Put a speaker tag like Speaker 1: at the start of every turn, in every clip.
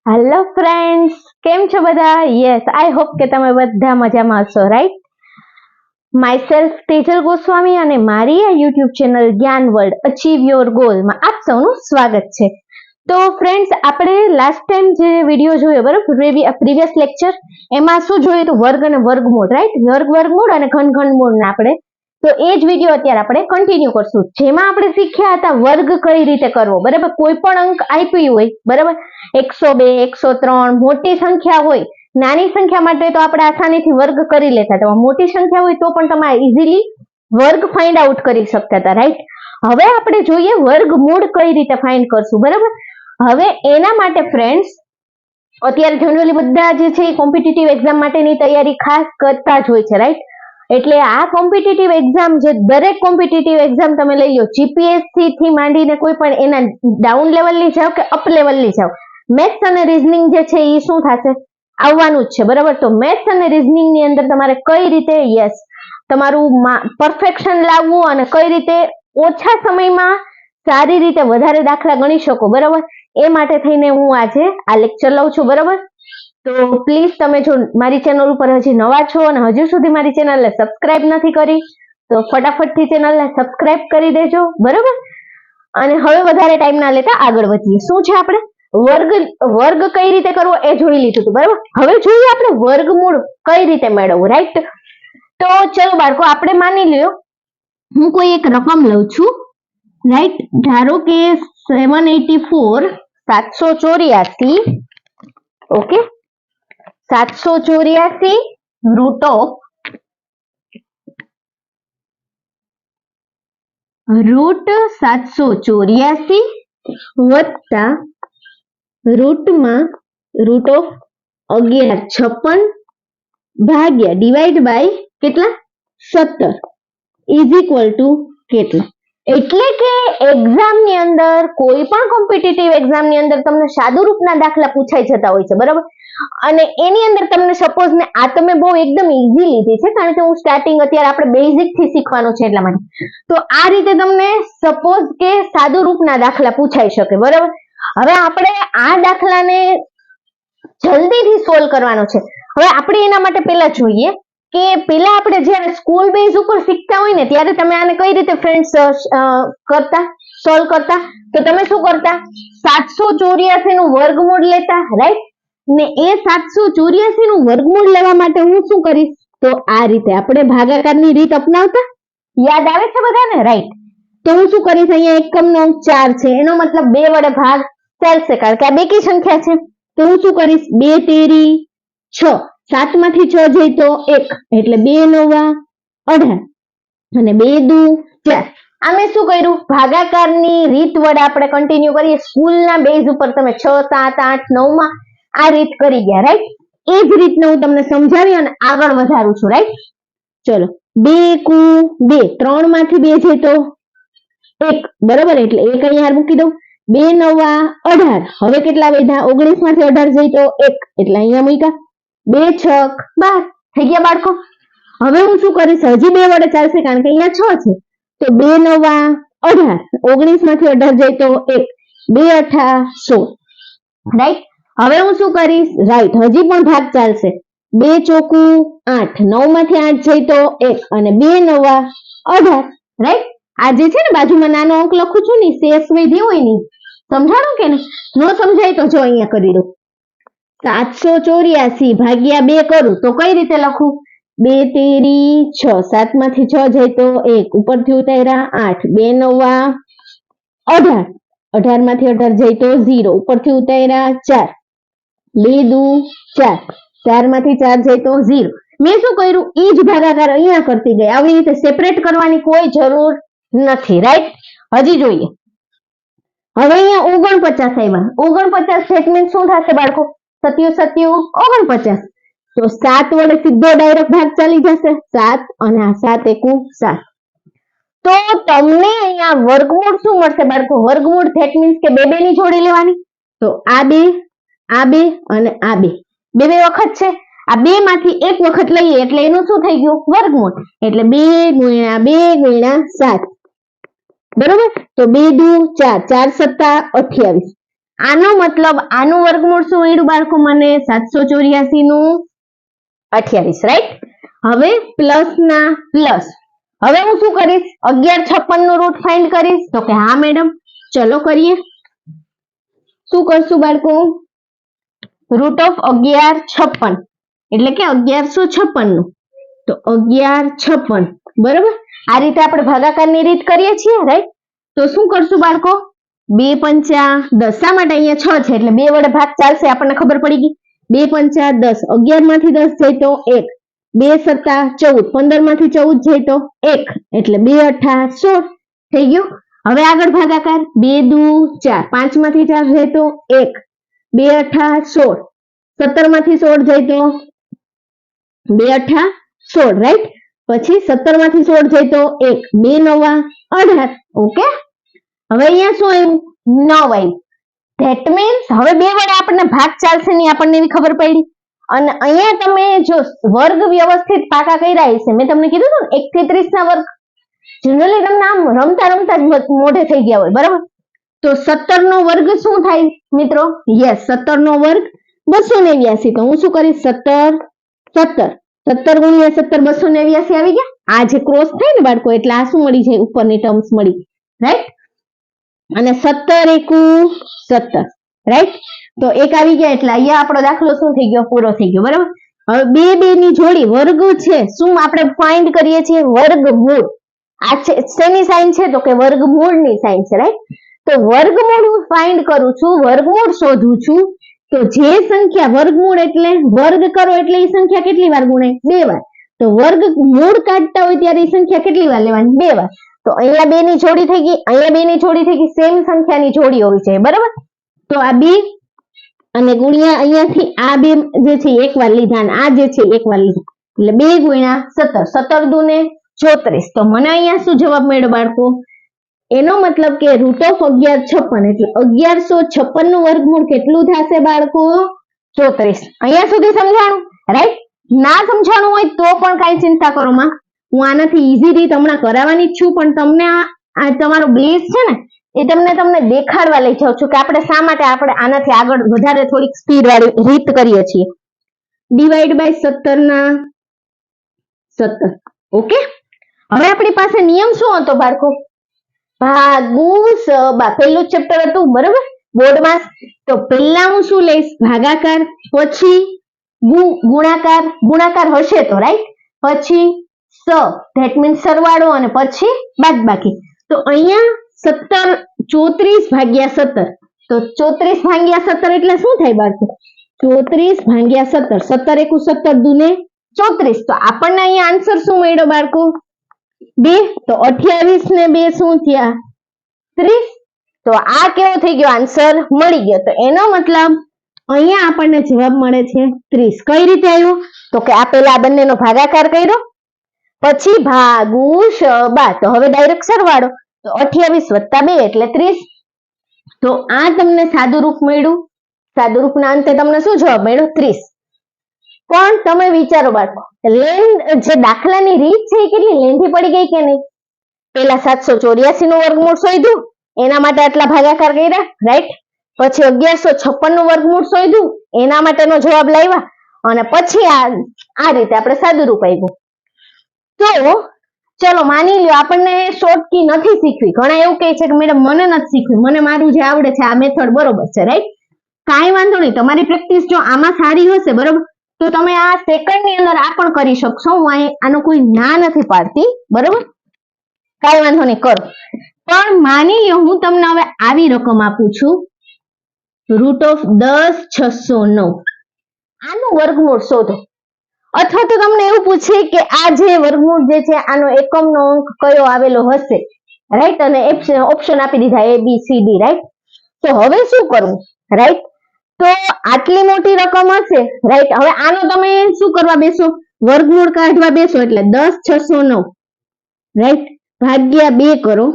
Speaker 1: Hello friends, કેમ છો બધા? યસ, આઈ હોપ કે તમે બધા મજામાં હશો, રાઈટ? માયસેલ્ફ તેજલ ગોસ્વામી અને મારી આ યુટ્યુબ ચેનલ જ્ઞાન વર્લ્ડ અચીવ યોર ગોલમાં આપ સૌનું સ્વાગત છે. તો ફ્રેન્ડ્સ, આપણે લાસ્ટ ટાઈમ જે વિડીયો જોયો, બરાબર, પ્રીવિયસ લેક્ચર, એમાં શું જોયું હતું? વર્ગ અને વર્ગમૂળ, રાઈટ? વર્ગમૂળ અને ઘનમૂળને આપણે, તો એ જ વિડીયો અત્યારે આપણે કન્ટિન્યુ કરશું, જેમાં આપણે શીખ્યા હતા વર્ગ કઈ રીતે કરવો. બરાબર, કોઈ પણ અંક આપ્યું હોય, બરાબર, 102, 103, મોટી સંખ્યા હોય, નાની સંખ્યા માટે તો આપણે આસાનીથી વર્ગ કરી લેતા હતા, મોટી સંખ્યા હોય તો પણ તમે ઇઝીલી વર્ગ ફાઇન્ડ આઉટ કરી શકતા હતા, રાઈટ? હવે આપણે જોઈએ વર્ગમૂળ કઈ રીતે ફાઇન્ડ કરશું. બરાબર, હવે એના માટે ફ્રેન્ડ્સ, અત્યારે જનરલી બધા જે છે એ કોમ્પિટિટિવ એક્ઝામ માટેની તૈયારી ખાસ કરતા જ હોય છે, રાઈટ? એટલે આ કોમ્પિટિટિવ એક્ઝામ, જે દરેક કોમ્પિટિટિવ એક્ઝામ તમે લઈ લો, જીપીએસસી થી માંડીને કોઈ પણ એના ડાઉન લેવલની જાઓ કે અપ લેવલની જાઓ, મેથ્સ અને રીઝનિંગ જે છે એ શું થશે? આવવાનું જ છે. બરાબર, તો મેથ્સ અને રીઝનિંગ ની અંદર તમારે કઈ રીતે તમારું પરફેક્શન લાવવું અને કઈ રીતે ઓછા સમયમાં સારી રીતે વધારે દાખલા ગણી શકો, બરાબર, એ માટે થઈને હું આજે આ લેક્ચર લઉં છું. બરાબર, તો પ્લીઝ તમે જો મારી ચેનલ ઉપર હજી નવા છો અને હજુ સુધી મારી ચેનલને સબસ્ક્રાઇબ નથી કરી તો ફટાફટથી ચેનલને સબસ્ક્રાઇબ કરી દેજો. બરાબર, અને હવે વધારે ટાઈમ ના લેતા આગળ વધીએ. શું છે, આપણે વર્ગ કઈ રીતે કરવો એ જોઈ લીધું હતું. બરાબર, હવે જોઈએ આપણે વર્ગમૂળ કઈ રીતે મેળવવું, રાઈટ? તો ચલો બાળકો, આપણે માની લ્યો હું કોઈ એક રકમ લઉં છું, રાઈટ? ધારો કે 784, 784, ઓકે, 784 રૂટ ઓફ રૂટ 784 વત્તા રૂટમાં રૂટ ઓફ 1156 ભાગ્યા ડિવાઈડ બાય કેટલા? 17 ઇઝ ઇક્વલ ટુ કેટલા? એટલે કે એક્ઝામ ની અંદર, કોઈ પણ કોમ્પિટિટિવ એક્ઝામ ની અંદર તમને સાદુ રૂપના દાખલા પૂછાઈ જતા હોય છે. બરાબર, અને એની અંદર તમને સપોઝ ને આ તમે બહુ એકદમ ઈઝી લીધી છે, કારણ કે હું સ્ટાર્ટિંગ અત્યારે આપણે બેઝિક થી શીખવાનું છે એટલા માટે. તો આ રીતે તમને સપોઝ કે સાદુ રૂપના દાખલા પૂછાઈ શકે. બરાબર, હવે આપણે આ દાખલાને જલ્દીથી સોલ્વ કરવાનો છે. હવે આપણે એના માટે પહેલા જોઈએ કે પેલા આપણે જ્યારે સ્કૂલ બેઝ ઉપર શીખતા હોય ને, ત્યારે તમે આને કઈ રીતે ફ્રેન્ડ્સ કરતા, સોલ્વ કરતા? તો તમે શું કરતા? 784 નું વર્ગમૂળ લેતા, રાઈટ? ને એ 784 નું વર્ગમૂળ લેવા માટે હું શું કરીશ? તો આ રીતે આપણે ભાગાકારની રીત અપનાવતા. યાદ આવે છે બધાને? રાઈટ. તો હું શું કરીશ? અહીંયા એકમનો અંક 4 છે, એનો મતલબ 2 વડે ભાગ ચાલશે, કારણ કે આ બેકી સંખ્યા છે. તો હું શું કરીશ? 2 તેરી 6, 7 માંથી 6 જાય તો 1, એટલે 2 નવા 18 અને 2 દુ 4. આમે શું કર્યું? ભાગાકારની રીત વડે આપણે કન્ટિન્યુ કરીએ. સ્કૂલના બેઝ ઉપર તમે 6, 7, 8, 9 માં આ રીત કરી ગયા, રાઈટ? એ જ રીતને હું તમને સમજાવી અને આગળ વધારું છું, રાઈટ? ચલો, 2 કુ 2, 3 માંથી 2 જાય તો 1, બરાબર, એટલે 1 અહીંયા મૂકી દઉં. 2 નવા 18, હવે કેટલા વધ્યા? 19 માંથી 18 જાય તો 1, એટલે અહીંયા મૂક્યા. 2 છક 12 થઈ ગયા બાળકો. હવે હું શું કરીશ? હજી 2 વડે ચાલશે, કારણ કે અહીંયા 6 છે. તો 2 નવા 18, 19 માંથી 18 જાય તો 1, 2 અઠા 16, રાઈટ? હવે હું શું કરીશ? રાઈટ, હજી પણ ભાગ ચાલશે. 2 ચોકુ 8, 9 માંથી 8 જાય તો 1 અને 2 નવા 18, રાઈટ? આ જે છે ને બાજુમાં નાનો અંક લખું છું ને, શેષ વૈધી હોય ને, સમજાણું કે નહીં? ન સમજાય તો જો અહીંયા કરી દઉં. 784 ભાગ્યા 2 કરું તો કઈ રીતે લખું? 2 તેરી 6, 7 માંથી 6 જાય તો 1, ઉપરથી ઉતાર્યા 8, 2 નવા 18, 18 માંથી 18 જાય તો 0, ઉપરથી ઉતાર્યા 4, 2 દુ 4, 4 માંથી 4 જાય તો 0. મેં શું કર્યું? ઈ જ ભાગાકાર અહીંયા કરતી ગઈ. આવી રીતે સેપરેટ કરવાની કોઈ જરૂર નથી, રાઈટ? હજી જોઈએ. હવે અહીંયા 49 આવ્યા. 49 સેટ મીન્સ શું થશે બાળકો? 7 49, તો 7 વડે સીધો ડાયરેક્ટ ભાગ ચાલી જશે. 7 અને આ 7 એકુ 7. તો તમને અહીંયા વર્ગમૂળ શું મળશે બાળકો? વર્ગમૂળ ધેટ મીન્સ કે 2 2 ની જોડી લેવાની. તો આ 2 અને આ 2 બે વખત છે. આ 2 માંથી એક વખત લઈએ એટલે એનું શું થઈ ગયું? વર્ગમૂળ. એટલે 2 ગુણ્યા 2 ગુણ્યા 7, બરોબર? તો 2 દુ 4, 4 સત્તા 28, આનો મતલબ આનું વર્ગમૂળ શું મળ્યું બાળકો મને 784 નું 28, રાઈટ. હવે પ્લસ ના પ્લસ. હવે હું શું કરીશ? 1156 નું રૂટ ફાઇન્ડ કરીશ. તો કે હા મેડમ, ચલો કરીએ. શું કરશું બાળકો? રૂટ ઓફ 1156 એટલે કે 1156 નું. તો 1156, બરોબર. આ રીતે આપણે ભાગાકારની રીત કરીએ છીએ, રાઈટ. તો શું કરશું બાળકો? 2 પંચા 10. શા માટે? અહીંયા 6 છે એટલે 2 વડે ભાગ ચાલશે, આપણને ખબર પડી ગઈ. 2 પંચા 10, 11 માંથી 10 જાય તો 1, 2 સત્તા 14, 15 માંથી 14 જાય તો 1, એટલે 2 અઠા 16 થઈ ગયું. હવે આગળ ભાગાકાર 2 દુ 4, 5 માંથી 4 જાય તો 1, 2 અઠા 16, 17 માંથી 16 જાય તો 2 અઠા 16, રાઈટ. પછી 17 માંથી 16 જાય તો 1, 2 નવા 18. ઓકે. હવે અહીંયા શું આવ્યું? 9 આવ્યું. ધેટ મીન્સ હવે 2 વડે આપણને ભાગ ચાલશે નહીં, આપણને એવી ખબર પડી. અને અહીંયા તમે જો વર્ગ વ્યવસ્થિત પાકા કર્યા હશે, મેં તમને કીધું હતું ને 1 થી 30 ના વર્ગ જનરલી તમને આમ રમતા રમતા જ મોઢે થઈ ગયા હોય, બરાબર. તો 17 નો વર્ગ શું થાય મિત્રો? યસ, 17 નો વર્ગ 289. તો હું શું કરીશ? 17 ગુણ્યા 17 289 આવી ગયા. આ જે ક્રોસ થાય ને બાળકો એટલે આ શું મળી જાય? ઉપરની ટર્મ્સ મળી, રાઈટ. અને 17 એકુ 17, રાઈટ. તો એક આવી ગયા એટલે અહીંયા આપણો દાખલો શું થઈ ગયો? પૂરો થઈ ગયો, બરાબર. હવે બે ની જોડી વર્ગ છે, શું આપણે ફાઇન્ડ કરીએ છીએ? વર્ગમૂળ. આ શેની સાઇન છે? તો કે વર્ગમૂળની સાઇન છે, રાઈટ. તો વર્ગમૂળ હું ફાઇન્ડ કરું છું, વર્ગમૂળ શોધું છું. તો જે સંખ્યા વર્ગમૂળ એટલે વર્ગ કરો એટલે એ સંખ્યા કેટલી વાર ગુણાય? 2 વાર. તો વર્ગમૂળ કાઢતા હોય ત્યારે એ સંખ્યા કેટલી વાર લેવાની? 2 વાર. તો અહીંયા 2 ની જોડી થઈ ગઈ, અહીંયા 2 ની જોડી થઈ ગઈ, સેમ સંખ્યાની જોડી હોવી જોઈએ, બરાબર. તો આ 2 અને ગુણ્યા અહીંયાથી આ 2 જે છે એક વાર લીધા અને આ જે છે એક વાર લીધા, એટલે 2 ગુણ્યા 17, 17 દુ ને 34. તો મને અહીંયા શું જવાબ મળ્યો બાળકો? એનો મતલબ કે રૂટ ઓફ 1156 એટલે 1156 નું વર્ગમૂળ કેટલું થશે બાળકો? 34. અહીંયા સુધી સમજાણું, રાઈટ. ના સમજાણું હોય તો પણ કઈ ચિંતા કરો માં, હું આનાથી ઈઝી રીત હમણાં કરાવવાની જ છું, પણ તમને આ તમારો બેઝ છે ને એ તમને દેખાડવા લઈ જાઉં છું કે આપણે શા માટે આપણે આનાથી આગળ વધારે થોડીક સ્પીડ વાળી રીત કરીએ છીએ. ડિવાઈડ બાય 17 ના 17. ઓકે. હવે આપણી પાસે નિયમ શું હતો બાળકો? ભાગુ સબા. પહેલું ચેપ્ટર હતું, બરાબર, બોર્ડમાં. તો પહેલા હું શું લઈશ? ભાગાકાર, પછી ગુણાકાર, ગુણાકાર હશે તો, રાઈટ. પછી સ, ધેટ મીન્સ સરવાળો, અને પછી બાદબાકી. તો અહીંયા 34 ભાગ્યા 17. તો 34 ભાગ્યા 17 એટલે શું થાય બાળકો? 34 ભાગ્યા 17, 17 એકુ 17 દુ ને 34. તો આપણને અહીંયા આન્સર શું મળ્યો બાળકો? 2. તો 28 ને 2 શું થયા? 30. તો આ કેવો થઈ ગયો? આન્સર મળી ગયો. તો એનો મતલબ અહીંયા આપણને જવાબ મળે છે 30. કઈ રીતે આવ્યો? તો કે આ પેલા આ બંનેનો ભાગાકાર કર્યો, પછી ભાગુ સબા. તો હવે ડાયરેક્ટ સરવાળો. તો 28 વત્તા 2 એટલે 30. તો આ તમને સાદું રૂપ મળ્યું. સાદું રૂપના અંતે તમને શું જવાબ મળ્યો? 30. પણ તમે વિચારો બાળકો, જે દાખલાની રીત છે એ કેટલી લેન્ધી પડી ગઈ કે નહીં? પેલા 784 નું વર્ગમૂળ શોધ્યું, એના માટે આટલા ભાગાકાર કર્યા, રાઈટ. પછી 1156 નું વર્ગમૂળ શોધ્યું, એના માટેનો જવાબ લાવ્યા, અને પછી આ રીતે આપણે સાદું રૂપ આપ્યું. તો ચલો માની લ્યો આપણને શોર્ટ કી નથી શીખવી. ઘણા એવું કહે છે કે મેડમ મને નથી શીખવી, મને મારું જે આવડે છે આ મેથડ બરોબર છે, રાઈટ. કાંઈ વાંધો નહીં, તમારી પ્રેક્ટિસ જો આમાં સારી હશે, બરોબર, તો તમે આ સેકન્ડ ની અંદર આ પણ કરી શકશો. હું આનો કોઈ ના નથી પાડતી, બરોબર, કાંઈ વાંધો નહીં, કરો. પણ માની લ્યો હું તમને હવે આવી રકમ આપું છું, રૂટ ઓફ 10,609. આનું વર્ગમૂળ શોધો. અથવા તો તમને એવું પૂછે કે આ જે વર્ગમૂળ જે છે આનો એકમનો અંક કયો આવેલો હશે, રાઈટ. અને ઓપ્શન આપી દીધા ABCD, રાઈટ. તો હવે શું કરવું, રાઈટ. તો આટલી મોટી રકમ હશે, રાઈટ. હવે આનો તમે શું કરવા બેસો? વર્ગમૂળ કાઢવા બેસો એટલે 10,609, રાઈટ, ભાગ્યા 2 કરો.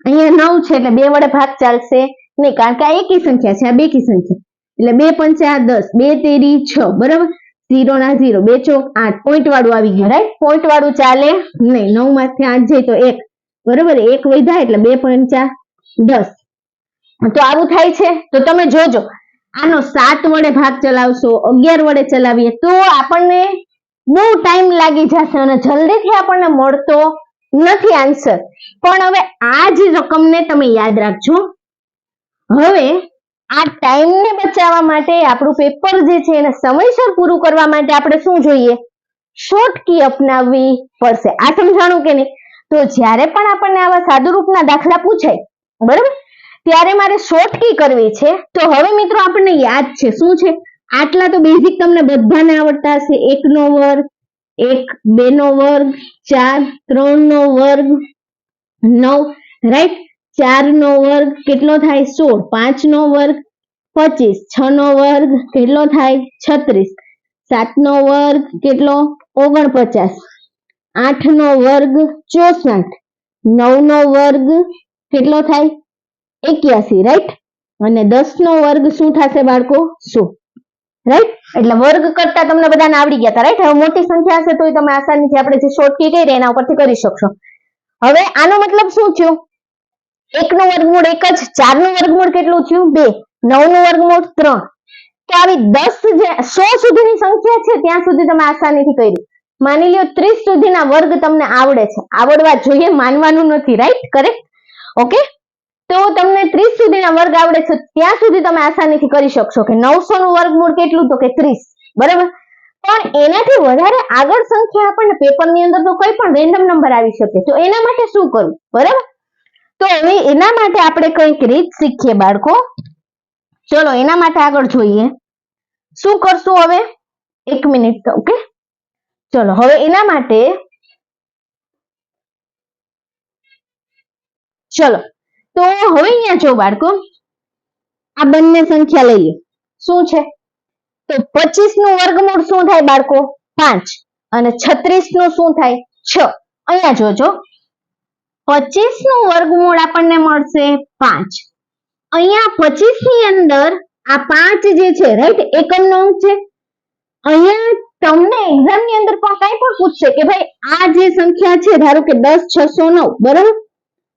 Speaker 1: અહીંયા 9 છે એટલે 2 વડે ભાગ ચાલશે નહીં, કારણ કે આ એકી સંખ્યા છે, આ બેકી સંખ્યા. એટલે 2 પંચા 10, 2 તેરી 6, બરાબર. 0 ના 0, 2 ચોક 8, પોઈન્ટ વાળું આવી ગયું, રાઈટ. પોઈન્ટ વાળું ચાલે નહીં, 9 માંથી 8 જાય તો 1, બરાબર. 1 વધ્યા એટલે 2 પંચા 10. તો આવું થાય છે. તો તમે જોજો આનો 7 વડે ભાગ ચલાવશો, 11 વડે ચલાવીએ તો આપણને બહુ ટાઈમ લાગી જશે અને જલ્દીથી આપણને મળતો નથી આન્સર. પણ હવે આ જ રકમને તમે યાદ રાખજો. હવે આ ટાઈમને બચાવવા માટે આપણું પેપર જે છે એને સમયસર પૂરું કરવા માટે આપણે શું જોઈએ? શોર્ટ કી અપનાવવી પડશે. આ સમજાણું કે નહીં? તો જ્યારે પણ આપણને આવા સાદુરૂપના દાખલા પૂછાય, બરાબર, ત્યારે મારે શોર્ટ કી કરવી છે. તો હવે મિત્રો આપણને યાદ છે શું છે? આટલા તો બેઝિક તમને બધાને આવડતા હશે. 1 નો વર્ગ, 1, 2 નો વર્ગ, 4, 3 નો વર્ગ, 9, રાઈટ, 4 નો વર્ગ કેટલો થાય? 16, 5 નો વર્ગ 25, 6 નો વર્ગ કેટલો થાય? 36, 7 નો વર્ગ કેટલો? 49, 8 નો વર્ગ 64, 9 નો વર્ગ કેટલો થાય? 81, રાઈટ, અને 10 નો વર્ગ શું થશે બાળકો? 100, રાઈટ. એટલે વર્ગ કરતા તમને બધાને આવડી ગયા હતા, રાઈટ. હવે મોટી સંખ્યા હશે તો તમે આસાનીથી આપણે જે શોર્ટ કી કરી એના ઉપરથી કરી શકશો. હવે આનો મતલબ શું થયો? 1 નું વર્ગમૂળ 1 જ, 4 નું વર્ગમૂળ કેટલું થયું? 2, 9 નું વર્ગમૂળ 3. તો આવી 100 સુધીની સંખ્યા છે ત્યાં સુધી તમે આસાનીથી કરી. માની લ્યો 30 સુધીના વર્ગ તમને આવડે છે, આવડવા જોઈએ, માનવાનું નથી, રાઈટ, કરેક્ટ, ઓકે. તો તમને 30 સુધીના વર્ગ આવડે છે ત્યાં સુધી તમે આસાનીથી કરી શકશો કે 900 નું વર્ગમૂળ કેટલું? તો કે 30, બરાબર. પણ એનાથી વધારે આગળ સંખ્યા આપણને પેપરની અંદર તો કોઈ પણ રેન્ડમ નંબર આવી શકે. તો એના માટે શું કરવું? બરાબર. તો હવે એના માટે આપણે કંઈક રીત શીખીએ બાળકો. ચલો એના માટે આગળ જોઈએ શું કરશું હવે? 1 મિનિટ, ઓકે. ચલો હવે એના માટે ચલો તો હવે અહીંયા જો બાળકો આ બંને સંખ્યા લઈએ. શું છે? તો 25 નું વર્ગમૂળ શું થાય બાળકો? 5, અને 36 નું શું થાય? 6. અહીંયા જોજો 25 નું વર્ગમૂળ આપણને મળશે 5. અહીંયા 25 ની અંદર આ 5 જે છે, રાઈટ, એકમનો અંક છે. અહીંયા તમને એક્ઝામ ની અંદર પણ કઈ પણ પૂછશે કે ભાઈ આ જે સંખ્યા છે, ધારો કે 10, 609, બરાબર,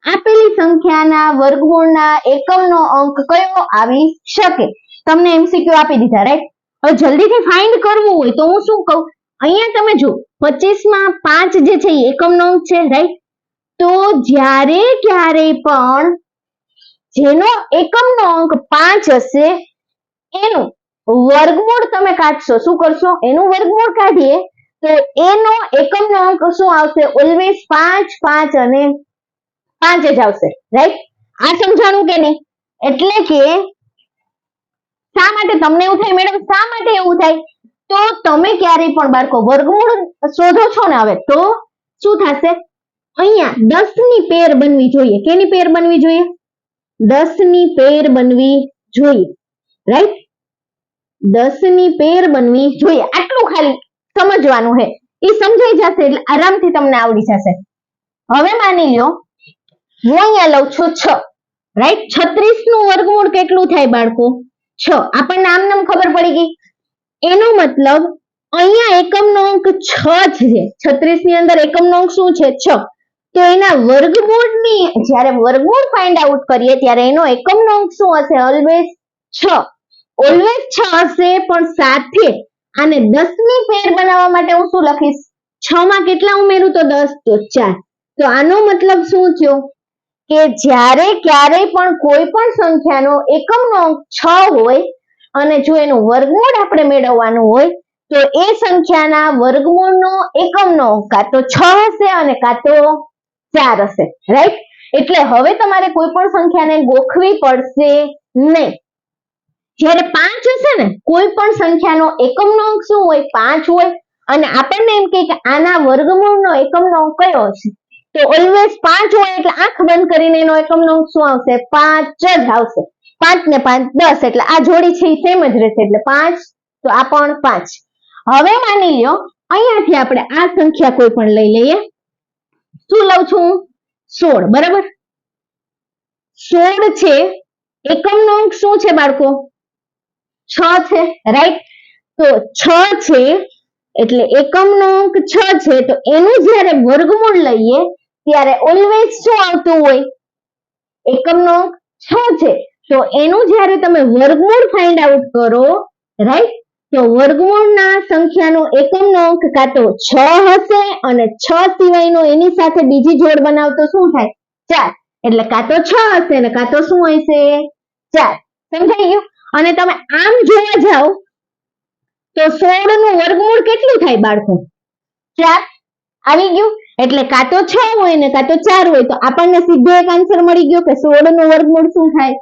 Speaker 1: આપેલી સંખ્યાના વર્ગમૂળના એકમનો અંક કયો આવી શકે? તમને એમસીક્યુ આપી દીધા, રાઈટ. હવે જલ્દીથી ફાઇન્ડ કરવું હોય તો હું શું કહું? અહીંયા તમે જો 25 માં 5 જે છે એ એકમનો અંક છે, રાઈટ. તો જ્યારે ક્યારેય પણ જેનો એકમનો અંક 5 હશે એનું વર્ગમૂળ તમે કાઢશો. શું કરશો? એનું વર્ગમૂળ કાઢીએ તો એનો એકમનો અંક શું આવશે? ઓલવેઝ 5, 5 અને 5 જ આવશે, રાઈટ. આ સમજાણું કે નહીં? એટલે કે શા માટે તમને એવું થાય મેડમ? શા માટે એવું થાય? તો તમે ક્યારેય પણ બાળકો વર્ગમૂળ શોધો છો ને, હવે તો શું થશે? અહીંયા 10 ની પેર બનવી જોઈએ. કેની પેર બનવી જોઈએ? 10 ની પેર બનવી જોઈએ, રાઈટ. 10 ની પેર બનવી જોઈએ. આટલું ખાલી સમજવાનું છે, એ સમજાઈ જશે એટલે આરામથી તમને આવડી જશે. હવે માની લો હું અહીંયા લઉં છું 6, રાઈટ. 36 નું વર્ગમૂળ કેટલું થાય બાળકો? 6. આપણને આમ નામ ખબર પડી ગઈ. એનો મતલબ અહીંયા એકમનો અંક 6 છે. 36 ની અંદર એકમનો અંક શું છે? 6. તો એના વર્ગમૂળની જ્યારે વર્ગમૂળ ફાઇન્ડ આઉટ કરીએ ત્યારે એનો એકમનો અંક શું હશે? ઓલવેઝ 6. ઓલવેઝ 6 હશે, પણ સાથે આને 10 ની પેર બનાવવા માટે હું શું લખીશ? 6 માં કેટલા ઉમેરું તો 10, તો 4. તો આનો મતલબ શું થયો? કે જ્યારે ક્યારેય પણ કોઈ પણ સંખ્યાનો એકમનો અંક 6 હોય અને જો એનું વર્ગમૂળ આપણે મેળવવાનું હોય તો એ સંખ્યાના વર્ગમૂળનો એકમનો અંક કાં તો 6 હશે અને કાં તો 4 હશે, રાઈટ. એટલે હવે તમારે કોઈ પણ સંખ્યાને ગોખવી પડશે નહીં. જ્યારે 5 હશે ને, કોઈ પણ સંખ્યાનો એકમનો અંક શું હોય? 5 હોય, અને આપણને એમ કે આના વર્ગમૂળનો એકમનો અંક કયો હશે? તો ઓલવેઝ 5 હોય એટલે આંખ બંધ કરીને એનો એકમનો અંક શું આવશે? 5 જ આવશે. 5 ને 5 10, એટલે આ જોડી છે એ સેમ જ રહેશે, એટલે 5, તો આ પણ 5. હવે માની લ્યો અહીંયાથી આપણે આ સંખ્યા કોઈ પણ લઈ લઈએ. શું લઉં છું? 16, બરાબર. 16 છે, એકમનો અંક શું છે બાળકો? 6 છે, રાઈટ. તો 6 છે એટલે એકમનો અંક 6 છે, તો એનું જ્યારે વર્ગમૂળ લઈએ ત્યારે ઓલવેઝ શું આવતું હોય? એકમનો અંક 6 છે, તો એનું જ્યારે તમે વર્ગમૂળ ફાઇન્ડ આઉટ કરો, રાઈટ, તો વર્ગમૂળના સંખ્યાનો એકમનો અંક કાં તો 6 હશે અને 6 સિવાયનો એની સાથે બીજી જોડ બનાવતો શું થાય? 4. એટલે કાં તો 6 હશે ને કાં તો શું હશે? 4. સમજાઈ ગયું? અને તમે આમ જોવા જાઓ તો 16 નું વર્ગમૂળ કેટલું થાય બાળકો? 4. આવી ગયું? એટલે કાં તો 6 હોય ને કાં તો 4 હોય, તો આપણને સીધો એક આન્સર મળી ગયો કે 16 નું વર્ગમૂળ શું થાય?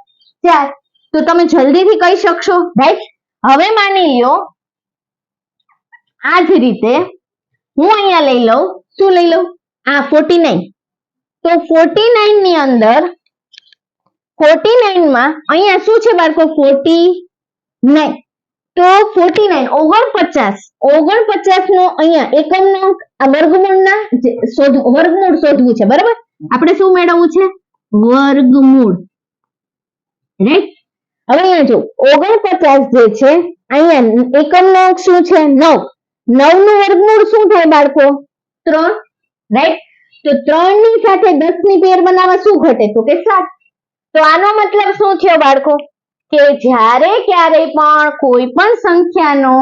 Speaker 1: 4. તો તમે જલ્દીથી કહી શકશો, રાઈટ? હવે માની લ્યો આ જ રીતે હું અહીંયા લઈ લઉં, શું લઈ લઉં? આ 49. તો 49 ની અંદર 49 માં અહીંયા શું છે બાળકો? 49. તો 49 49 નો અહીંયા એકમનો અંક, આ વર્ગમૂળના વર્ગમૂળ શોધવું છે, બરાબર? આપણે શું મેળવવું છે? વર્ગમૂળ, રાઈટ? હવે અહીંયા જો 49 જે છે અહીંયા એકમનો અંક શું છે? 9. 9 નું વર્ગમૂળ શું થાય બાળકો? 3, રાઈટ? તો 3 ની સાથે 10 ની પેર બનાવવા શું ઘટે? તો કે 7. તો આનો મતલબ શું થયો બાળકો? કે જ્યારે ક્યારે પણ કોઈ પણ સંખ્યાનો,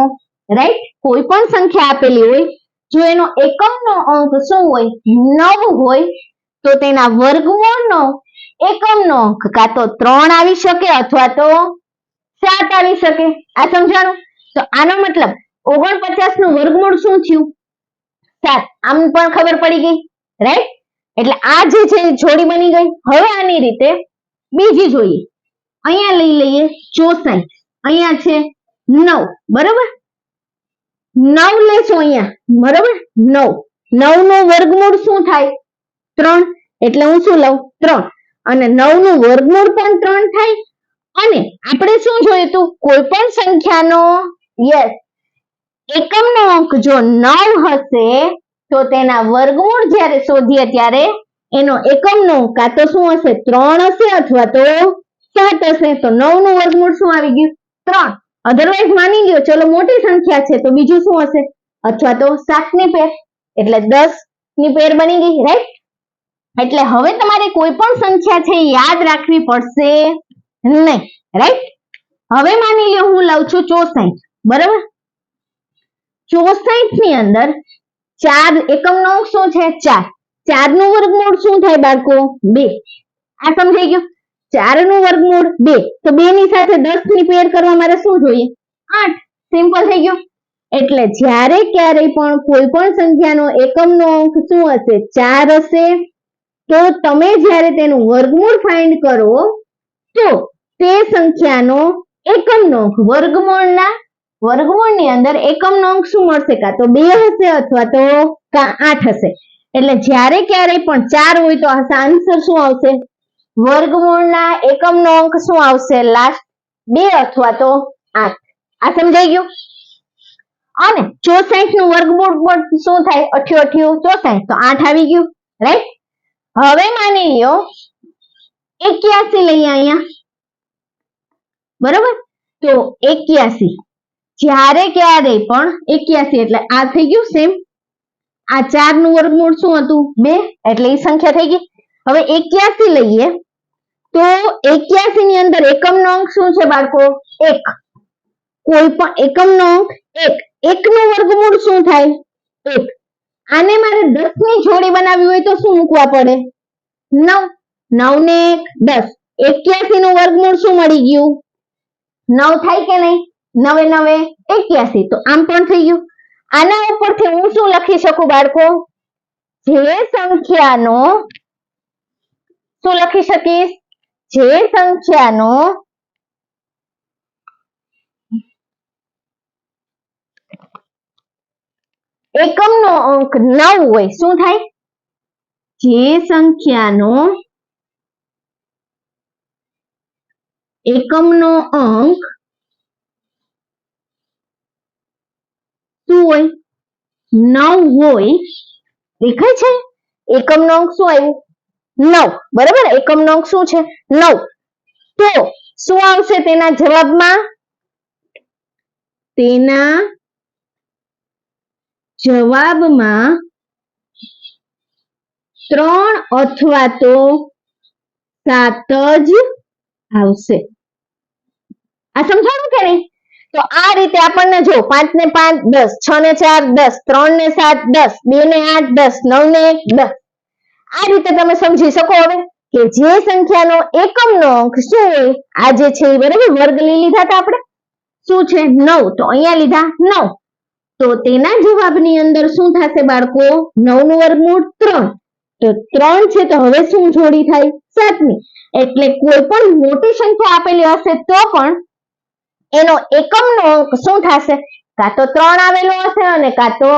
Speaker 1: રાઈટ, કોઈ પણ સંખ્યા આપેલી હોય, જો એનો એકમનો અંક શું હોય? 9 હોય, તો તેના વર્ગમૂળનો એકમનો અંક કાં તો 3 આવી શકે અથવા તો 7 આવી શકે. આ સમજાણું? તો આનો મતલબ 49 નું વર્ગમૂળ શું થયું? 7. આમ પણ ખબર પડી ગઈ, રાઈટ? એટલે આ જે છે જોડી બની ગઈ. હવે આની રીતે બીજી જોઈએ. અહીંયા લઈ લઈએ 64. અહીંયા છે 9, બરોબર? 9 લેશો અહીંયા, બરોબર? 9. 9 નું વર્ગમૂળ શું થાય? 3. એટલે હું શું લઉં? 3. અને 9 નું વર્ગમૂળ પણ 3 થાય. અને આપણે શું જોયું હતું? કોઈ પણ સંખ્યાનો, યસ, એકમનો અંક જો 9 હશે તો તેના વર્ગમૂળ જ્યારે શોધીએ ત્યારે એનો એકમનો અંક કાં તો શું હશે? 3 હશે અથવા તો 7 હશે. તો 9 નું વર્ગમૂળ શું આવી ગયું? 3. અધરવાઇઝ માની લ્યો ચલો મોટી સંખ્યા છે તો બીજું શું હશે? અથવા તો 7 ની પેર, એટલે 10 ની પેર બની ગઈ, રાઈટ? એટલે હવે તમારે કોઈ પણ સંખ્યા છે યાદ રાખવી પડશે નહીં, રાઈટ? હવે માની લ્યો હું લઉં છું 64, બરાબર? 64 ની અંદર 4 એકમનો અંક શું છે? 4. 4 નું વર્ગમૂળ શું થાય બાળકો? 2. આ સમજાઈ ગયું? 4 નું વર્ગમૂળ 2. તો 2 ની સાથે 10 ની પેર કરવા મારે શું જોઈએ? 8. સિમ્પલ થઈ ગયું. એટલે જ્યારે ક્યારેય પણ કોઈ પણ સંખ્યાનો એકમનો અંક શું હશે? 4 હશે. તો તમે જ્યારે તેનું વર્ગમૂળ ફાઇન્ડ કરો તો તે સંખ્યાનો એકમનો અંક વર્ગમૂળની અંદર એકમનો અંક શું મળશે? કાં તો 2 હશે અથવા તો 8 હશે. એટલે જ્યારે ક્યારેય પણ 4 હોય તો આન્સર શું આવશે? વર્ગમૂળના એકમનો અંક શું આવશે? લાસ્ટ 2 અથવા તો 8. આ સમજાઈ ગયું? અને 64 નું વર્ગમૂળ પણ શું થાય? 88 64, તો 8 આવી ગયું, રાઈટ? હવે માની લ્યો 81 લઈએ અહીંયા, બરોબર? તો 81 જ્યારે ક્યારેય પણ 81 એટલે આ થઈ ગયું સેમ. આ 4 નું વર્ગમૂળ શું હતું? 2, એટલે એ સંખ્યા થઈ ગઈ. હવે 81 લઈએ તો 81 ની અંદર એકમનો અંક શું છે બાળકો? 1. કોઈ પણ એકમનો અંક 1. 1 નું વર્ગમૂળ શું થાય? 1. આને મારે 10 ની જોડી બનાવવી હોય તો શું મૂકવા પડે? 9. 9 ને 1 10. 81 નું વર્ગમૂળ શું મળી ગયું? 9 થાય કે નહીં? 9 9 81. તો આમ પણ થઈ ગયું. આના ઉપરથી હું શું લખી શકું બાળકો? જે સંખ્યાનો, શું લખી શકીશ? જે સંખ્યાનો એકમનો અંક 9 હોય, શું થાય? જે સંખ્યાનો એકમનો અંક શું હોય? 9 હોય. દેખાય છે? એકમનો અંક શું આવ્યું? 9, બરાબર? એકમનો અંક શું છે? 9. તો શું આવશે તેના જવાબમાં? તેના જવાબમાં 3 અથવા તો 7 જ આવશે. આ સમજાણું કે નહીં? તો આ રીતે આપણને જો 5 ને 5 10, 6 ને 4 10, 3 ને 7 10, 2 ને 8 10, 9 ને 1 10. આ રીતે તમે સમજી શકો હવે કે જે સંખ્યાનો એકમનો અંક શું હોય, આ જે છે બરાબર વર્ગ લઈ લીધા હતા આપણે, શું છે 9, તો અહીંયા લીધા 9, તો તેના જવાબની અંદર શું થશે બાળકો, 9 નું વર્ગમૂળ 3, તો 3 છે તો હવે શું જોડી થાય 7 ની, એટલે કોઈ પણ મોટી સંખ્યા આપેલી હશે તો પણ એનો એકમનો અંક શું થશે, કાં તો 3 આવેલો હશે અને કાં તો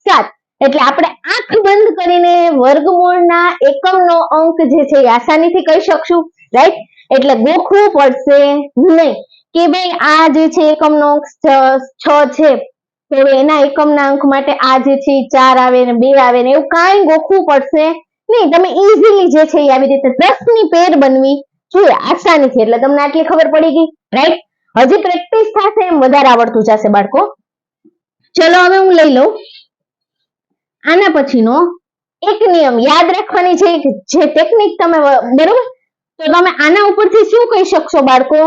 Speaker 1: 7. એટલે આપણે આંખ બંધ કરીને વર્ગમૂળના એકમનો અંક જે છે એ આસાનીથી કહી શકશું, રાઈટ? એટલે ગોખવું પડશે નહીં કે ભાઈ આ જે છે એકમનો અંક 6 છે તો એના એકમના અંક માટે આ જે છે 4 આવે ને 2 આવે ને એવું કાંઈ ગોખવું પડશે નહીં. તમે ઇઝીલી જે છે આવી રીતે 10 ની પેર બનવી જોઈએ આસાનીથી. એટલે તમને આટલી ખબર પડી ગઈ, રાઈટ? હજી પ્રેક્ટિસ થશે એમ વધારે આવડતું જશે બાળકો. ચલો હવે હું લઈ લઉં આના પછીનો એક નિયમ યાદ રાખવાની છે, જે ટેકનિક તમે બરોબર, તો તમે આના ઉપરથી શું કહી શકશો બાળકો,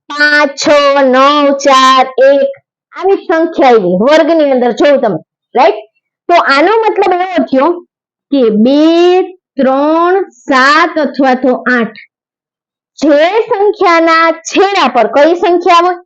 Speaker 1: 5 6 9 4 1 આવી સંખ્યા આવી વર્ગની અંદર જોયું તમે, રાઈટ? તો આનો મતલબ એવો થયો કે 2 3 7 અથવા તો 8 જે સંખ્યાના છેડા પર, કઈ સંખ્યા હોય,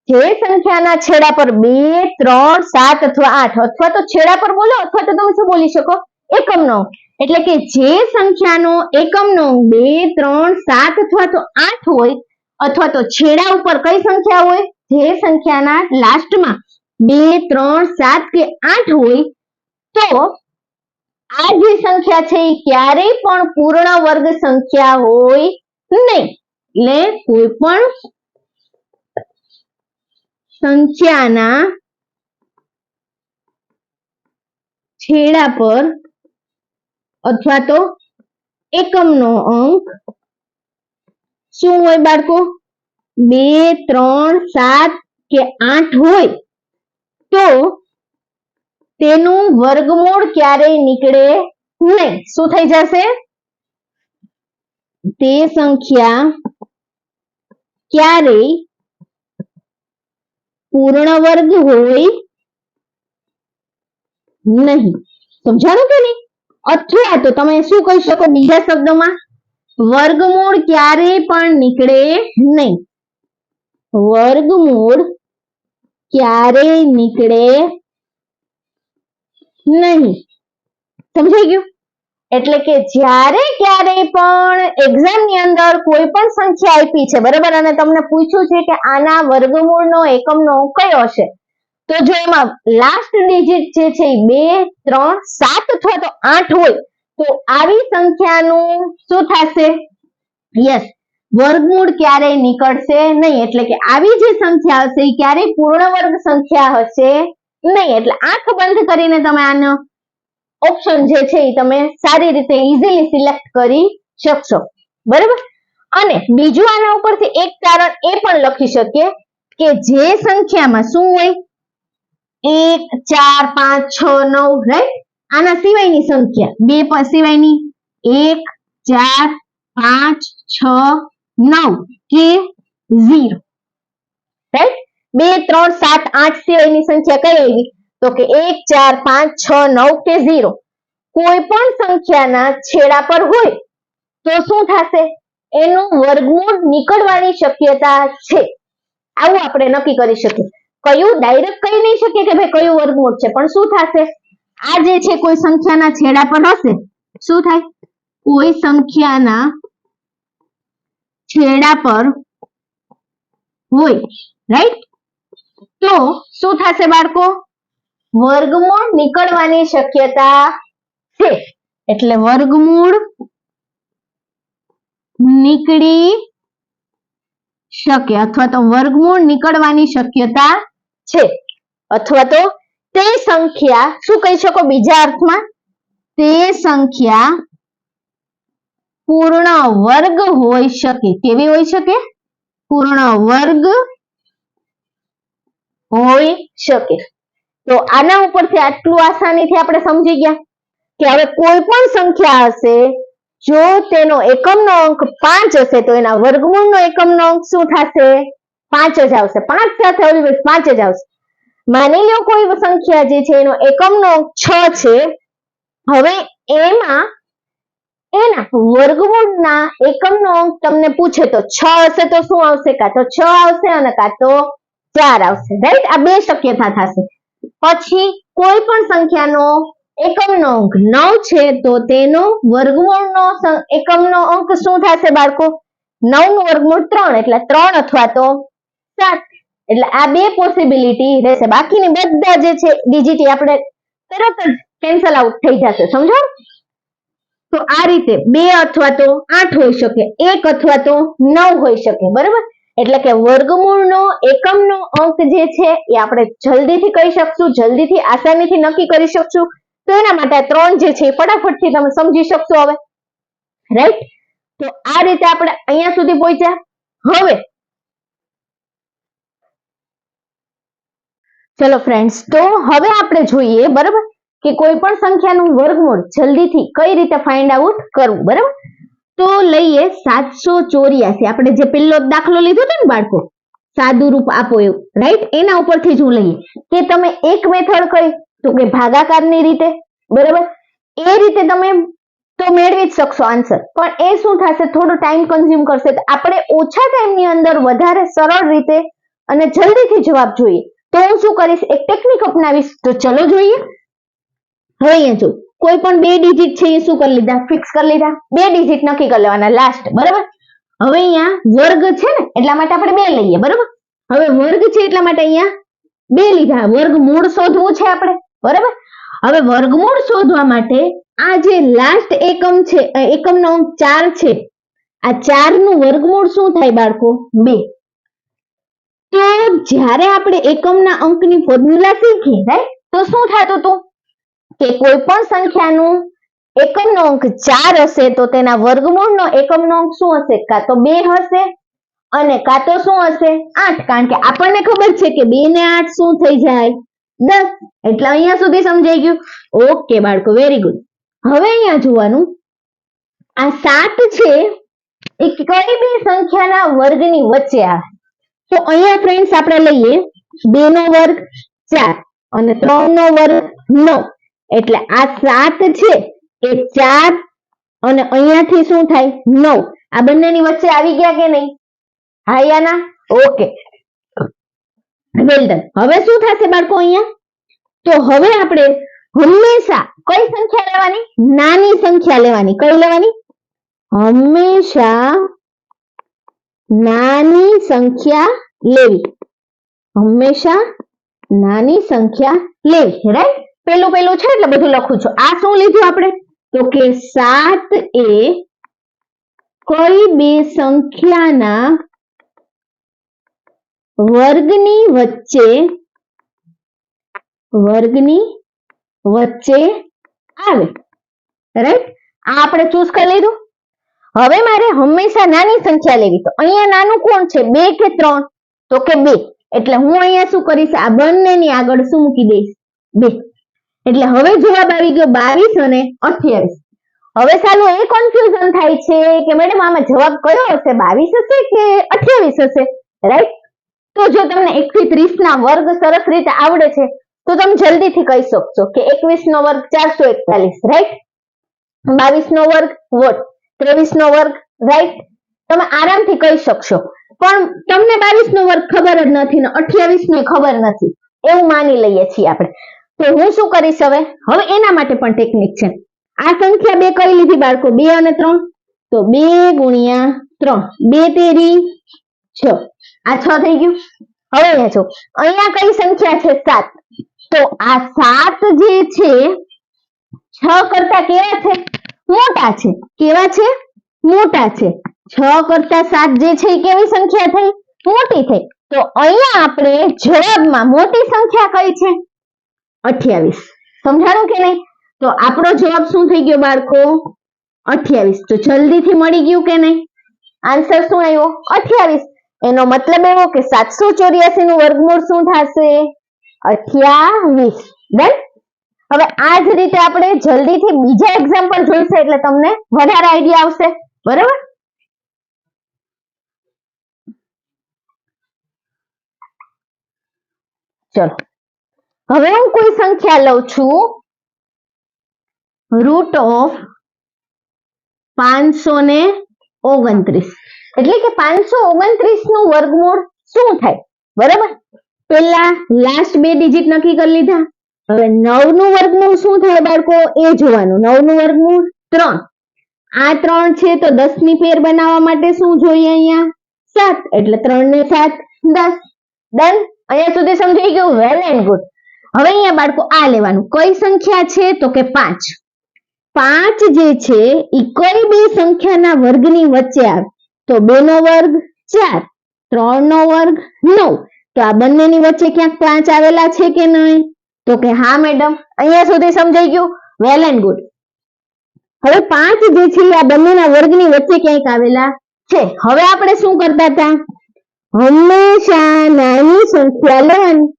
Speaker 1: જે સંખ્યાના છેડા પર 2 3 7 અથવા 8 અથવા તો છેડા પર બોલો અથવા તો તમે શું બોલી શકો, એકમનો, એટલે કે જે સંખ્યાનો એકમનો 2 3 7 અથવા તો 8 હોય અથવા તો છેડા ઉપર કઈ સંખ્યા હોય, જે સંખ્યાના લાસ્ટમાં 2 3 7 કે 8 હોય, તો આ જે સંખ્યા છે એ ક્યારેય પણ પૂર્ણ વર્ગ સંખ્યા હોય નહીં. એટલે કોઈ પણ સંખ્યાના છેડા પર અથવા તો એકમનો અંક શું હોય બાળકો, 2 3 7 કે 8 હોય તો તેનું વર્ગમૂળ ક્યારેય નીકળે નહીં. શું થઈ જશે, તે સંખ્યા ક્યારેય પૂર્ણ વર્ગ હોય નહીં. સમજાણું કે નહીં? અથવા તો તમે શું કહી શકો બીજા શબ્દોમાં, વર્ગમૂળ ક્યારેય પણ નીકળે નહીં. વર્ગમૂળ ક્યારેય નીકળે નહીં. સમજાઈ ગયું? એટલે કે જ્યારે ક્યારેય પણ એક્ઝામ ની અંદર કોઈ પણ સંખ્યા આપી છે બરાબર, અને તમને પૂછ્યું છે કે આના વર્ગમૂળનો એકમનો અંક કયો હશે, તો જો એમાં લાસ્ટ ડિજિટ જે છે 2 3 7 અથવા તો 8 હોય તો આવી સંખ્યાનું શું થશે, યસ, વર્ગમૂળ ક્યારેય નીકળશે નહીં. એટલે કે આવી જે સંખ્યા હશે એ ક્યારેય પૂર્ણ વર્ગ સંખ્યા હશે નહીં. એટલે આંખ બંધ કરીને તમે આનો ઓપ્શન જે છે એ તમે સારી રીતે ઇઝીલી સિલેક્ટ કરી શકશો, બરાબર? અને બીજું આના ઉપરથી એક કારણ એ પણ લખી શકીએ કે જે સંખ્યામાં શું હોય 1 4 5 6 9, રાઈટ? આના સિવાયની સંખ્યા, બે સિવાયની 1 4 5 6 9 કે 0, રાઈટ? 2 3 7 8 સિવાયની સંખ્યા કઈ આવી, તો કે 1 4 5 6 9 કે 0. કોઈ પણ સંખ્યાના છેડા પર હોય તો શું થશે, એનું વર્ગમૂળ નીકળવાની શક્યતા છે. આવું આપણે નક્કી કરી શકીએ. કયું ડાયરેક્ટ કહી નહીં શકીએ કે ભાઈ કયું વર્ગમૂળ છે, પણ શું થશે, આ જે છે કોઈ સંખ્યાના છેડા પર હશે, શું થાય, કોઈ સંખ્યાના છેડા પર હોય, રાઈટ? તો શું થશે બાળકો, વર્ગમૂળ નીકળવાની શક્યતા છે. એટલે વર્ગમૂળ નીકળી શકે અથવા તો વર્ગમૂળ નીકળવાની શક્યતા છે. અથવા તો તે સંખ્યા શું કહી શકો બીજા અર્થમાં, તે સંખ્યા પૂર્ણ વર્ગ હોઈ શકે. કેવી હોઈ શકે, પૂર્ણ વર્ગ હોઈ શકે. તો આના ઉપરથી આટલું આસાનીથી આપણે સમજી ગયા કે હવે કોઈ પણ સંખ્યા હશે જો તેનો એકમનો અંક 5 હશે તો એના વર્ગમૂળનો એકમનો અંક શું થશે? 5 જ આવશે. 5 સાથે ઓલવેઝ 5 જ આવશે. માની લો કોઈ સંખ્યા જે છે એનો એકમનો અંક 6 છે. હવે એમાં એના વર્ગમૂળના એકમનો અંક તમને પૂછે તો 6 હશે તો શું આવશે? કાં તો 6 આવશે અને કાં તો 4 આવશે, રાઈટ? આ બે શક્યતા થશે. પછી કોઈ પણ સંખ્યાનો એકમનો અંક 9 છે તો તેનો વર્ગમૂળનો એકમનો અંક શું થશે બાળકો? 9 નું વર્ગમૂળ 3 એટલે 3 અથવા તો 7. એટલે આ બે પોસિબિલિટી રહેશે. બાકીની બધા જે છે ડિજિટ આપણે તરત જ કેન્સલ આઉટ થઈ જશે, સમજો? તો આ રીતે 2 અથવા તો 8 હોઈ શકે, 1 અથવા તો 9 હોઈ શકે, બરાબર? એટલે કે વર્ગમૂળનો એકમનો અંક જે છે એ આપણે જલ્દીથી કહી શકશું, જલ્દીથી આસાનીથી નક્કી કરી શકશું. તો એના માટે 3 જે છે ફટાફટથી તમે સમજી શકશો હવે, રાઈટ? તો આ રીતે આપણે અહીંયા સુધી પહોંચ્યા. હવે ચલો ફ્રેન્ડ્સ, તો હવે આપણે જોઈએ, બરાબર, કે કોઈ પણ સંખ્યાનું વર્ગમૂળ જલ્દીથી કઈ રીતે ફાઇન્ડ આઉટ કરવું, બરાબર? તો લઈએ 784. આપણે જે પેલો દાખલો લીધો હતો ને બાળકો, સાદું રૂપ આપો એવું, રાઈટ? એના ઉપરથી જ હું લઈએ કે તમે એક મેથડ કઈ, તો કે ભાગાકારની રીતે, બરાબર? એ રીતે તમે તો મેળવી જ શકશો આન્સર, પણ એ શું થશે? થોડો ટાઈમ કન્ઝ્યુમ કરશે. તો આપણે ઓછા ટાઈમની અંદર વધારે સરળ રીતે અને જલ્દીથી જવાબ જોઈએ તો હું શું કરીશ? એક ટેકનિક અપનાવીશ. તો ચલો જોઈએ. હવે અહીંયા જો કોઈ પણ 2 ડિજિટ છે એ શું કરી લીધા? ફિક્સ કરી લીધા. 2 ડિજિટ નક્કી કરી લેવાના લાસ્ટ, બરાબર? હવે અહીંયા વર્ગ છે ને એટલા માટે આપણે 2 લઈએ, બરાબર? હવે વર્ગ છે એટલા માટે અહીંયા 2 લીધા. વર્ગમૂળ શોધવું છે આપણે, બરાબર? હવે વર્ગમૂળ શોધવા માટે આ જે લાસ્ટ એકમ છે, એકમનો અંક 4 છે, આ 4 નું વર્ગમૂળ શું થાય બાળકો? 2. તો જ્યારે આપણે એકમના અંકની ફોર્મ્યુલા શીખી, રાઈટ? તો શું થતું હતું કે કોઈ પણ સંખ્યાનું એકમનો અંક 4 હશે તો તેના વર્ગમૂળનો એકમનો અંક શું હશે? કાં તો 2 હશે અને કાં તો શું હશે? 8. કારણ કે આપણને ખબર છે કે 2 ને 8 શું થઈ જાય? 10. એટલે અહીંયા સુધી સમજાઈ ગયું? ઓકે બાળકો, વેરી ગુડ. હવે અહીંયા જોવાનું, આ 7 છે એ કઈ બે સંખ્યાના વર્ગની વચ્ચે આવે? તો અહીંયા ફ્રેન્ડ્સ આપણે લઈએ 2 નો વર્ગ 4 અને 3 નો વર્ગ 9. એટલે આ 7 છે એ 4 અને અહીંયાથી શું થાય? 9. આ બંનેની વચ્ચે આવી ગયા કે નહીં? હા યા ના? Okay, well done. હવે શું થશે બાળકો અહીંયા? તો હવે આપણે હંમેશા કઈ સંખ્યા લેવાની? નાની સંખ્યા લેવાની. કઈ લેવાની? હંમેશા નાની સંખ્યા લેવી. હંમેશા નાની સંખ્યા લેવી, રાઈટ? પેલું છે એટલે બધું લખું છું. આ શું લીધું આપણે? તો કે 7 એ કઈ બે સંખ્યાના વર્ગની વચ્ચે આવે, રાઈટ? આ આપણે ચૂઝ કરી લીધું. હવે મારે હંમેશા નાની સંખ્યા લેવી. તો અહીંયા નાનું કોણ છે? 2 કે 3? તો કે 2. એટલે હું અહીંયા શું કરીશ? આ બંનેની આગળ શું મૂકી દઈશ? 2. એટલે હવે જવાબ આવી ગયો 22 અને 28. હવે ચાલો એ કન્ફ્યુઝન થાય છે કે મેડમ આમાં જવાબ કયો હશે? 22 હશે કે 28 હશે, રાઈટ? તો જો તમને 1 થી 30 ના વર્ગ સરસ રીતે આવડે છે તો તમે જલ્દીથી કહી શકશો કે 21 નો વર્ગ 441, રાઈટ? 22 નો વર્ગ વોટ? 23 નો વર્ગ, રાઈટ? તમે આરામથી કહી શકશો. પણ તમને 22 નો વર્ગ ખબર જ નથી ને 28 નો ખબર નથી એવું માની લઈએ છીએ આપણે. તો હું શું કરીશ હવે એના માટે પણ ટેકનિક છે. આ સંખ્યા 2 કઈ લીધી બાળકો? 2 અને 3. તો 2 ગુણ્યા 3, 2 તેરી 6. આ 6 થઈ ગયું. હવે અહીંયા જો અહીંયા કઈ સંખ્યા છે? 7. તો આ 7 જે છે 6 કરતા કેવા છે? મોટા છે. કેવા છે? મોટા છે. 6 કરતા 7 જે છે એ કેવી સંખ્યા થઈ? મોટી થઈ. તો અહીંયા આપણે જવાબમાં મોટી સંખ્યા કઈ છે? 28. સમજાણું કે નહીં? તો આપણો જવાબ શું થઈ ગયો બાળકો? 28. તો જલ્દીથી મળી ગયું કે નહીં? આન્સર શું આવ્યો? 28. એનો મતલબ એવો કે 784 નું વર્ગમૂળ શું થશે? 28. ડન? હવે આ જ રીતે આપણે જલ્દીથી બીજા એક્ઝામ્પલ જોઈશું એટલે તમને વધારે આઈડિયા આવશે, બરાબર? ચલો હવે હું કોઈ સંખ્યા લઉં છું રૂટ ઓફ 529, એટલે કે 529 નું વર્ગમૂળ શું થાય, બરાબર? પેલા લાસ્ટ બે ડિજિટ નક્કી કરી લીધા. હવે 9 નું વર્ગમૂળ શું થાય બાળકો એ જોવાનું. 9 નું વર્ગમૂળ 3. આ 3 છે તો 10 ની પેર બનાવવા માટે શું જોઈએ અહીંયા 7, એટલે 3 ને 7 10. ડન? અહીંયા સુધી સમજાઈ ગયું? Well and good. હવે અહીંયા બાળકો આ લેવાનું, કઈ સંખ્યા છે તો કે 5. 5 જે છે એ કઈ બે સંખ્યાના વર્ગની વચ્ચે આવે તો 2 નો વર્ગ 4, 3 નો વર્ગ 9. તો આ બંનેની વચ્ચે ક્યાંક 5 આવેલા છે કે નહીં? તો કે હા મેડમ. અહીંયા સુધી સમજાઈ ગયું? Well and good. હવે 5 જે છે આ બંનેના વર્ગની વચ્ચે ક્યાંક આવેલા છે. હવે આપણે શું કરતા હતા? હંમેશા નાની સંખ્યા લેવાની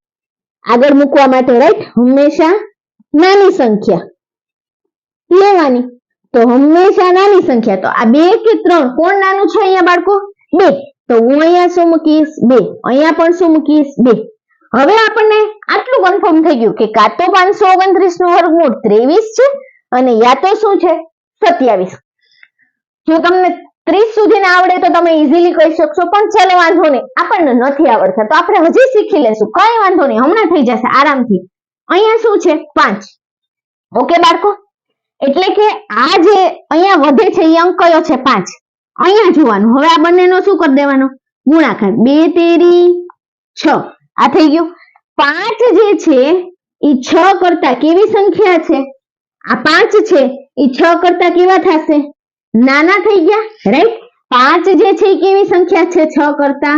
Speaker 1: આગળ મૂકવા માટે, રાઈટ? હંમેશા નાની સંખ્યા લેવાની. તો હંમેશા નાની સંખ્યા, તો આ 2 કે 3 કોણ નાનું છે અહીંયા બાળકો? 2. તો હું અહીંયા શું મૂકીશ? 2. અહીંયા પણ શું મૂકીશ? 2. હવે આપણને આટલું કન્ફર્મ થઈ ગયું કે કાં તો 529 નું વર્ગમૂળ 23 છે અને યા તો શું છે 27. જો તમને 30 સુધી આવડે તો તમે ઈઝીલી કહી શકશો, પણ ચલો વાંધો નહીં, આપણને નથી આવડતા તો આપણે હજી શીખી લેશું, કઈ વાંધો નહીં, હમણાં થઈ જશે આરામથી. અહીંયા શું છે 5. ઓકે બાળકો? એટલે કે આ જે અહીંયા વધે છે એ અંક કયો છે 5. અહીંયા જોવાનું. હવે આ બંનેનો શું કરી દેવાનો? ગુણાકાર. 2 તેરી 6. આ થઈ ગયું. 5 જે છે એ 6 કરતા કેવી સંખ્યા છે? આ 5 છે એ 6 કરતા કેવા થશે? નાના થઈ ગયા, રાઈટ? 5 જે છે એ કેવી સંખ્યા છે? 6 કરતા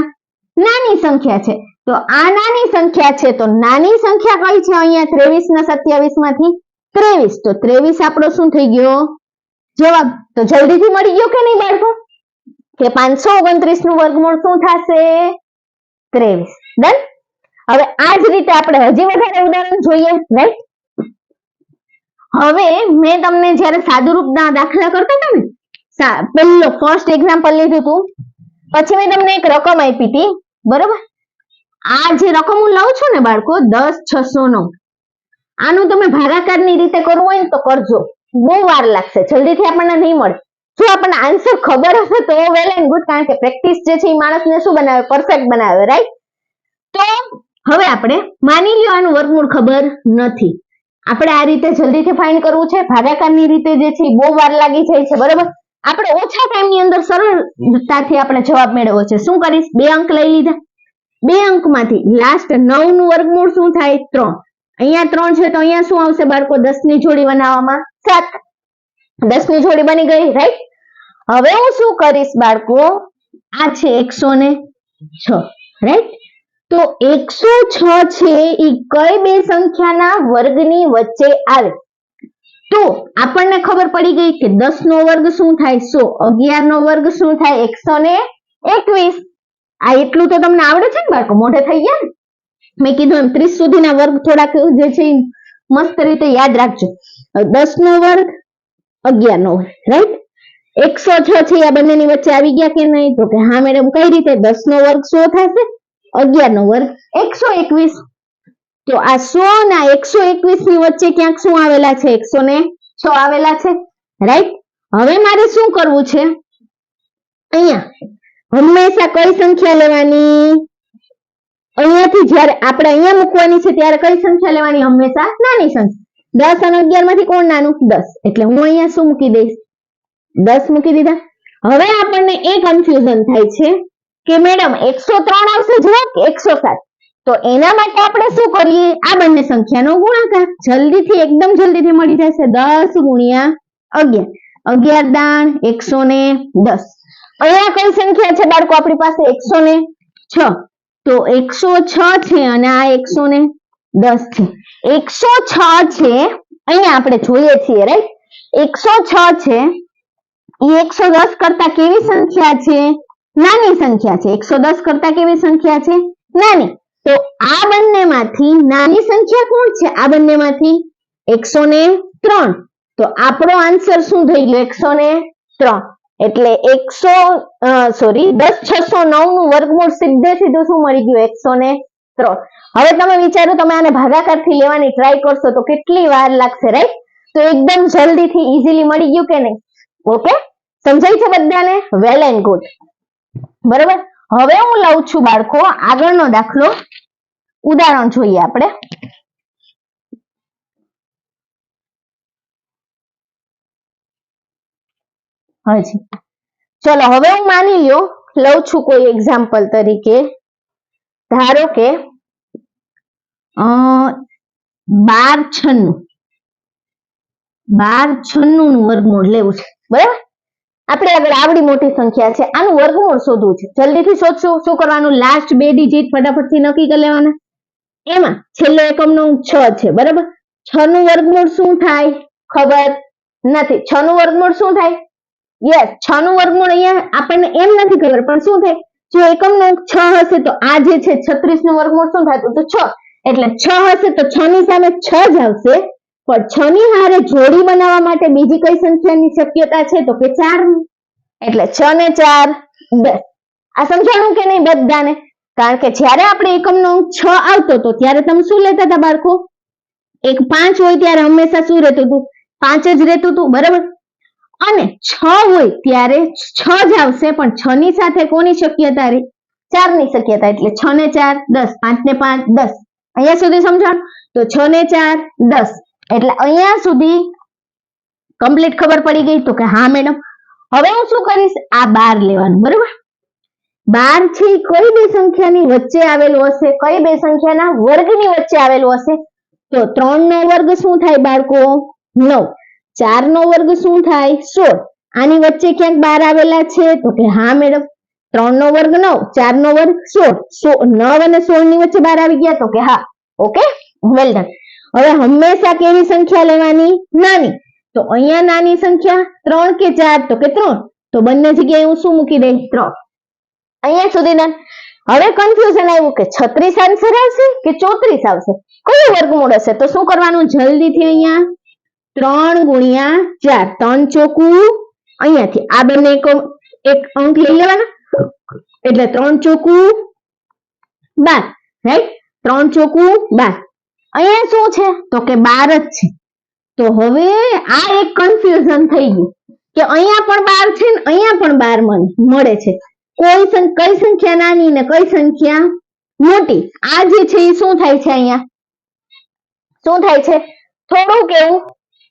Speaker 1: નાની સંખ્યા છે. તો આ નાની સંખ્યા છે, તો નાની સંખ્યા કઈ છે અહીંયા? 23 ને 27 માંથી 23. તો 23 આપણો શું થઈ ગયો જવાબ? તો જલ્દીથી મળી ગયો કે નહીં બાળકો? કે 529 નું વર્ગમૂળ શું થશે? 23. ડન? હવે આ જ રીતે આપણે હજી વધારે ઉદાહરણ જોઈએ, રાઈટ? હવે મેં તમને જ્યારે સાદુરૂપના દાખલા કરતા હતા ને, પહેલો ફર્સ્ટ એક્ઝામ્પલ લીધું હતું, પછી મેં તમને એક રકમ આપી હતી, બરોબર? આ જે રકમ હું લઉં છું ને બાળકો 10,609, આનું તમે ભાગાકારની રીતે કરવું હોય ને તો કરજો, બહુ વાર લાગશે, જલ્દીથી આપણને નહીં મળે. જો આપણને આન્સર ખબર હશે તો વેલ એન્ડ ગુડ, કારણ કે પ્રેક્ટિસ જે છે એ માણસને શું બનાવે? પરફેક્ટ બનાવે, રાઈટ? તો હવે આપણે માની લ્યો આનું વર્ગમૂળ ખબર નથી, આપણે આ રીતે જલ્દીથી ફાઇન્ડ કરવું છે. ભાગાકારની રીતે જે છે બહુ વાર લાગી જાય છે, બરોબર? આપણે ઓછા ટાઈમની અંદર સરળતાથી આપણે જવાબ મેળવવો છે. શું કરીશ? 2 અંક લઈ લીધા. 2 અંકમાંથી લાસ્ટ 9 નું વર્ગમૂળ શું થાય? 3. અહીંયા 3 છે તો અહીંયા શું આવશે બાળકો? 10 ની જોડી બનાવવામાં 7. 10 ની જોડી બની ગઈ, રાઈટ? હવે હું શું કરીશ બાળકો? આ છે 106, રાઈટ? તો 106 છે એ કઈ બે સંખ્યાના વર્ગની વચ્ચે આવે? તો આપણને ખબર પડી ગઈ કે 10 નો વર્ગ શું થાય? 100. 11 નો વર્ગ શું થાય? 121. આ એટલું તો તમને આવડે છે ને બાળકો? મોઢે થઈ ગયા ને? મેં કીધું એમ 30 સુધીના વર્ગ થોડાક જે છે મસ્ત રીતે યાદ રાખજો. 10 નો વર્ગ 11 નો વર્ગ, રાઈટ? 106 છે આ બંનેની વચ્ચે આવી ગયા કે નહીં? તો કે હા મેડમ. કઈ રીતે? 10 નો વર્ગ 100 થશે, 11 નો વર્ગ 121. તો આ 100 ના 121 ની વચ્ચે ક્યાંક શું આવેલા છે? 106 આવેલા છે, રાઈટ? હવે મારે શું કરવું છે? અહીંયા હંમેશા કઈ સંખ્યા લેવાની? અહીંયાથી જ્યારે આપણે અહીંયા મૂકવાની છે ત્યારે કઈ સંખ્યા લેવાની? હંમેશા નાની સંખ્યા. 10 અને 11 માંથી કોણ નાનું? 10. એટલે હું અહીંયા શું મૂકી દઈશ? 10 મૂકી દીધા. હવે આપણને એ કન્ફ્યુઝન થાય છે કે મેડમ 103 આવશે જવાબ કે 107? તો એના માટે આપણે શું કરીએ? આ બંને સંખ્યાનો ગુણાકાર. જલ્દીથી એકદમ જલ્દીથી મળી જશે. 10 ગુણ્યા 11. 11 દાણ 110. અહીંયા કઈ સંખ્યા છે બાળકો આપણી પાસે? 106. તો 106 છે અને આ 110 છે. 106 છે અહીંયા આપણે જોઈએ છીએ, રાઈટ? 106 છે એ 110 કરતા કેવી સંખ્યા છે? નાની સંખ્યા છે. 110 કરતા કેવી સંખ્યા છે? નાની. તો આ બંનેમાંથી નાની સંખ્યા કોણ છે? આ બંનેમાંથી 103 તો આપણો આન્સર શું થઈ ગયો 103 એટલે 10,609 નું વર્ગમૂળ સીધે સીધું શું મળી ગયું 103 હવે તમે વિચારો તમે આને ભાગાકાર થી લેવાની ટ્રાય કરશો તો કેટલી વાર લાગશે રાઈટ તો એકદમ જલ્દીથી ઈઝીલી મળી ગયું કે નહીં ઓકે સમજાય છે બધાને વેલ એન્ડ ગુડ બરાબર હવે હું લઉં છું બાળકો આગળનો દાખલો ઉદાહરણ જોઈએ આપણે હાજી ચલો હવે હું માની લ્યો લઉં છું કોઈ એક્ઝામ્પલ તરીકે ધારો કે 1296 નું વર્ગમૂળ લેવું છે બરાબર આપણે આગળ આવડી મોટી સંખ્યા છે આનું વર્ગમૂળ શોધવું છે જલ્દીથી શોધશું શું કરવાનું લાસ્ટ બે ડિજિટ ફટાફટથી નક્કી કરી લેવાના એમાં છેલ્લો એકમનો 6 છે બરાબર 6 નું વર્ગમૂળ શું થાય ખબર નથી 6 નું વર્ગમૂળ શું થાય યસ 6 નું વર્ગમૂળ અહીંયા આપણને એમ નથી ખબર પણ શું થાય જો એકમનો 6 હશે તો આ જે છે 36 નું વર્ગમૂળ શું થાય તો 6 એટલે 6 હશે તો 6 ની સામે 6 જ આવશે પણ 6 ની હારે જોડી બનાવવા માટે બીજી કઈ સંખ્યાની શક્યતા છે તો કે 4 ની એટલે 6 ને 4 10 આ સમજાણું કે નહીં બધાને કારણ કે જ્યારે આપણે એકમનો 6 આવતો તો ત્યારે તમે શું લેતા હતા બાળકો એક 5 હોય ત્યારે હંમેશા શું રહેતું હતું 5 જ રહેતું હતું બરાબર અને 6 હોય ત્યારે 6 જ આવશે પણ 6 ની સાથે કોની શક્યતા રહી 4 ની શક્યતા એટલે 6 ને 4 10 5 ને 5 10 અહીંયા સુધી સમજાણ તો 6 ને 4 10 એટલે અહીંયા સુધી કમ્પ્લીટ ખબર પડી ગઈ તો કે હા મેડમ હવે હું શું કરીશ આ 12 લેવાનું બરાબર 12 છે કઈ બે સંખ્યાની વચ્ચે આવેલું હશે કઈ બે સંખ્યાના વર્ગની વચ્ચે આવેલું હશે તો 3 નો વર્ગ શું થાય બાળકો 9 4 નો વર્ગ શું થાય 16 આની વચ્ચે ક્યાંક 12 આવેલા છે તો કે હા મેડમ 3 નો વર્ગ 9 4 નો વર્ગ 16 9 અને 16 ની વચ્ચે 12 આવી ગયા તો કે હા ઓકે વેલ ડન હવે હંમેશા કેવી સંખ્યા લેવાની નાની તો અહીંયા નાની સંખ્યા 3 કે 4 તો કે 3 તો બંને જગ્યાએ હું શું મૂકી દઈશ 3 અહીંયા સુધી ડન હવે કન્ફ્યુઝન આવ્યું કે 36 આન્સર આવશે કે 34 આવશે કયું વર્ગમૂળ હશે તો શું કરવાનું જલ્દીથી અહીંયા 3 ગુણ્યા 4 3 ચોકું અહીંયાથી આ બંને એક અંક લઈ લેવાના એટલે 3 ચોકું 12 રાઈટ 3 ચોકું 12 અહીંયા શું છે તો કે 12 જ છે તો હવે આ એક કન્ફ્યુઝન થઈ ગયું કે અહીંયા પણ 12 છે ને અહીંયા પણ 12 મળે છે કઈ સંખ્યા નાની ને કઈ સંખ્યા મોટી આ જે છે એ શું થાય છે અહીંયા શું થાય છે થોડું કેવું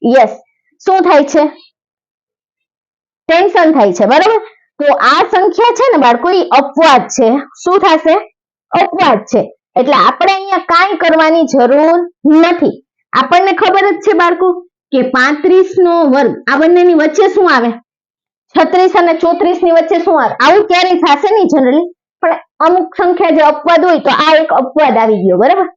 Speaker 1: યસ શું થાય છે ટેન્શન થાય છે બરાબર તો આ સંખ્યા છે ને બાળકો એ અપવાદ છે શું થશે અપવાદ છે એટલે આપણે અહીંયા કાંઈ કરવાની જરૂર નથી આપણને ખબર જ છે બાળકો કે 35 નો વર્ગ આ બંનેની વચ્ચે શું આવે 36 અને 34 ની વચ્ચે શું આવે આવું ક્યારેય થશે નહીં જનરલી પણ અમુક સંખ્યા જે અપવાદ હોય તો આ એક અપવાદ આવી ગયો બરાબર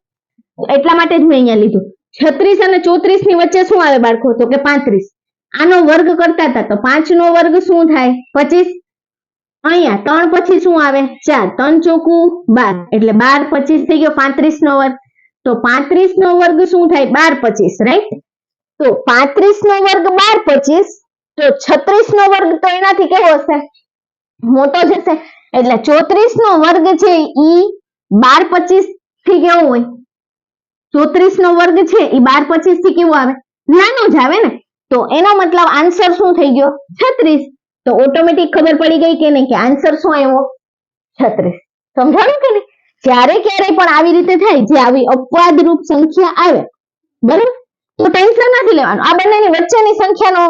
Speaker 1: એટલા માટે જ મેં અહીંયા લીધું 36 અને 34 ની વચ્ચે શું આવે બાળકો તો કે 35 આનો વર્ગ કરતા હતા તો 5 નો વર્ગ શું થાય 25 અહીંયા 3 પછી શું આવે 4 3 ચોકું 12 એટલે 12 25 થઈ ગયો 35 નો વર્ગ તો 35 નો વર્ગ શું થાય 12 25 રાઈટ તો 35 નો વર્ગ 12 25 તો 36 નો વર્ગ તો એનાથી કેવો હશે મોટો જ હશે એટલે 34 નો વર્ગ છે ઈ 12 25 થી કેવો હોય 34 નો વર્ગ છે ઈ 12 25 થી કેવો આવે નાનો જ આવે ને તો એનો મતલબ આન્સર શું થઈ ગયો 36 તો ઓટોમેટિક ખબર પડી ગઈ કે નહીં કે આન્સર શું આવ્યો 36 સમજાણું કે નહીં જ્યારે ક્યારે પણ આવી રીતે થાય જે આવી અપવાદ રૂપ સંખ્યા આવે બરાબર તો ટેન્શન નથી લેવાનું આ બંનેની વચ્ચેની સંખ્યાનો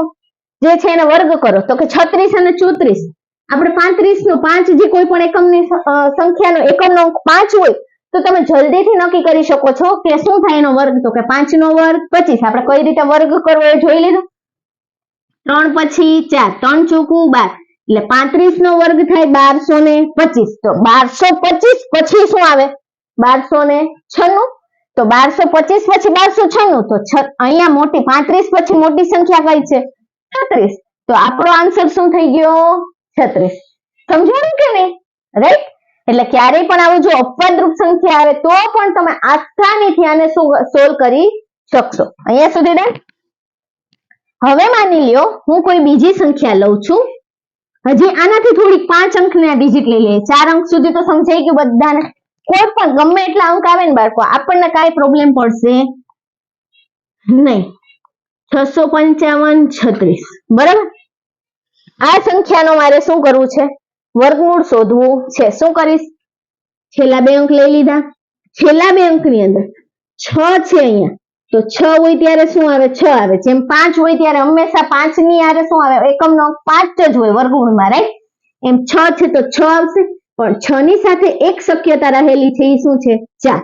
Speaker 1: જે છે એને વર્ગ કરો તો કે 36 અને 34 આપણે 35 નો 5 જે કોઈ પણ એકમની સંખ્યાનો એકમનો અંક 5 હોય તો તમે જલ્દીથી નક્કી કરી શકો છો કે શું થાય એનો વર્ગ તો કે 5 નો વર્ગ 25 આપણે કઈ રીતે વર્ગ કરવો એ જોઈ લીધું 3 પછી 4 3 ચોકું 12 એટલે 35 નો વર્ગ થાય 1225 તો 1225 પછી શું આવે 1296 તો 1225 પછી 1296 તો અહીંયા મોટી 35 પછી મોટી સંખ્યા કઈ છે 36 તો આપણો આન્સર શું થઈ ગયો 36 સમજાયું કે નહીં રાઈટ એટલે ક્યારેય પણ આવું જો અપવાદ રૂપ સંખ્યા આવે તો પણ તમે આસાનીથી આને સોલ્વ કરી શકશો. અહીંયા સુધી ડન. હવે માની લ્યો હું કોઈ બીજી સંખ્યા લઉં છું, હજી આનાથી થોડીક 5 અંકની આ ડિજિટ લઈ લઈએ. 4 અંક સુધી તો સમજાઈ ગયું બધાને. કોઈ પણ ગમે એટલા અંક આવે ને બાળકો, આપણને કાંઈ પ્રોબ્લેમ પડશે નહીં. 655 36 બરાબર. આ સંખ્યાનો મારે શું કરવું છે? વર્ગમૂળ શોધવું છે. શું કરીશ? છેલ્લા 2 અંક લઈ લીધા. છેલ્લા 2 અંકની અંદર 6 છે અહીંયા, તો 6 હોય ત્યારે શું આવે? 6 આવે. જેમ 5 હોય ત્યારે હંમેશા 5 ની આરે શું આવે? એકમનો અંક 5 જ હોય વર્ગમૂળમાં, રાઈટ? એમ 6 છે તો 6 આવશે, પણ 6 ની સાથે એક શક્યતા રહેલી છે, એ શું છે? 4.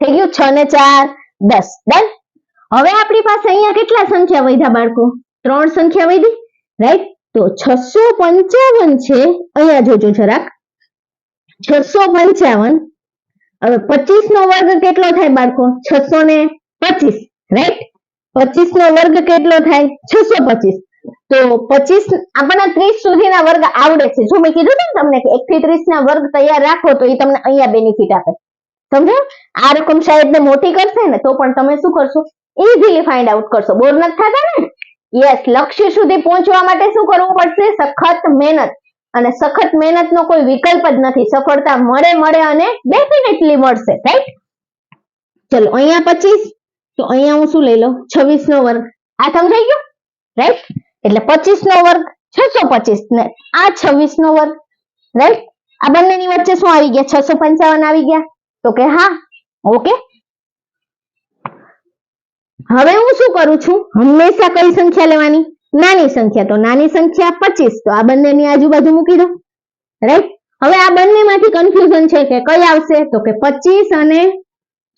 Speaker 1: થઈ ગયું. 6 ને 4 10. ડન. હવે આપણી પાસે અહીંયા કેટલા સંખ્યા વધ્યા બાળકો? 3 સંખ્યા વધી, રાઈટ? તો 655 છે. અહીંયા જોજો જરાક. 655. હવે 25 નો વર્ગ કેટલો થાય બાળકો? 625, રાઈટ? 25 નો વર્ગ કેટલો થાય? 625. તો 25 આપણને 30 સુધીના વર્ગ આવડે છે. જો મેં કીધું ને તમને કે 1 થી 30 ના વર્ગ તૈયાર રાખો તો એ તમને અહીંયા બેનિફિટ આપે. સમજો? આ રકમ શાયદ ને મોટી કરશે ને તો પણ તમે શું કરશો? ઇઝીલી ફાઇન્ડ આઉટ કરશો. બોર નથી થતા ને? યસ. લક્ષ્ય સુધી પહોંચવા માટે શું કરવું પડશે? સખત મહેનત. અને સખત મહેનતનો કોઈ વિકલ્પ જ નથી. સફળતા મળે અને ડેફિનેટલી મળશે, રાઈટ? ચલો અહીંયા 25, તો અહીંયા હું શું લઈ લઉં? 26 નો વર્ગ. આ સમજાઈ ગયું, રાઈટ? એટલે 25 નો વર્ગ 625 ને આ 26 નો વર્ગ, રાઈટ? આ બંનેની વચ્ચે શું આવી ગયા? 655 આવી ગયા. તો કે હા, ઓકે. હવે હું શું કરું છું? હંમેશા કઈ સંખ્યા લેવાની? નાની સંખ્યા. તો નાની સંખ્યા 25, તો આ બંનેની આજુબાજુ મૂકી દો, રાઈટ? હવે આ બંનેમાંથી કન્ફ્યુઝન છે કે કઈ આવશે? તો કે 25 અને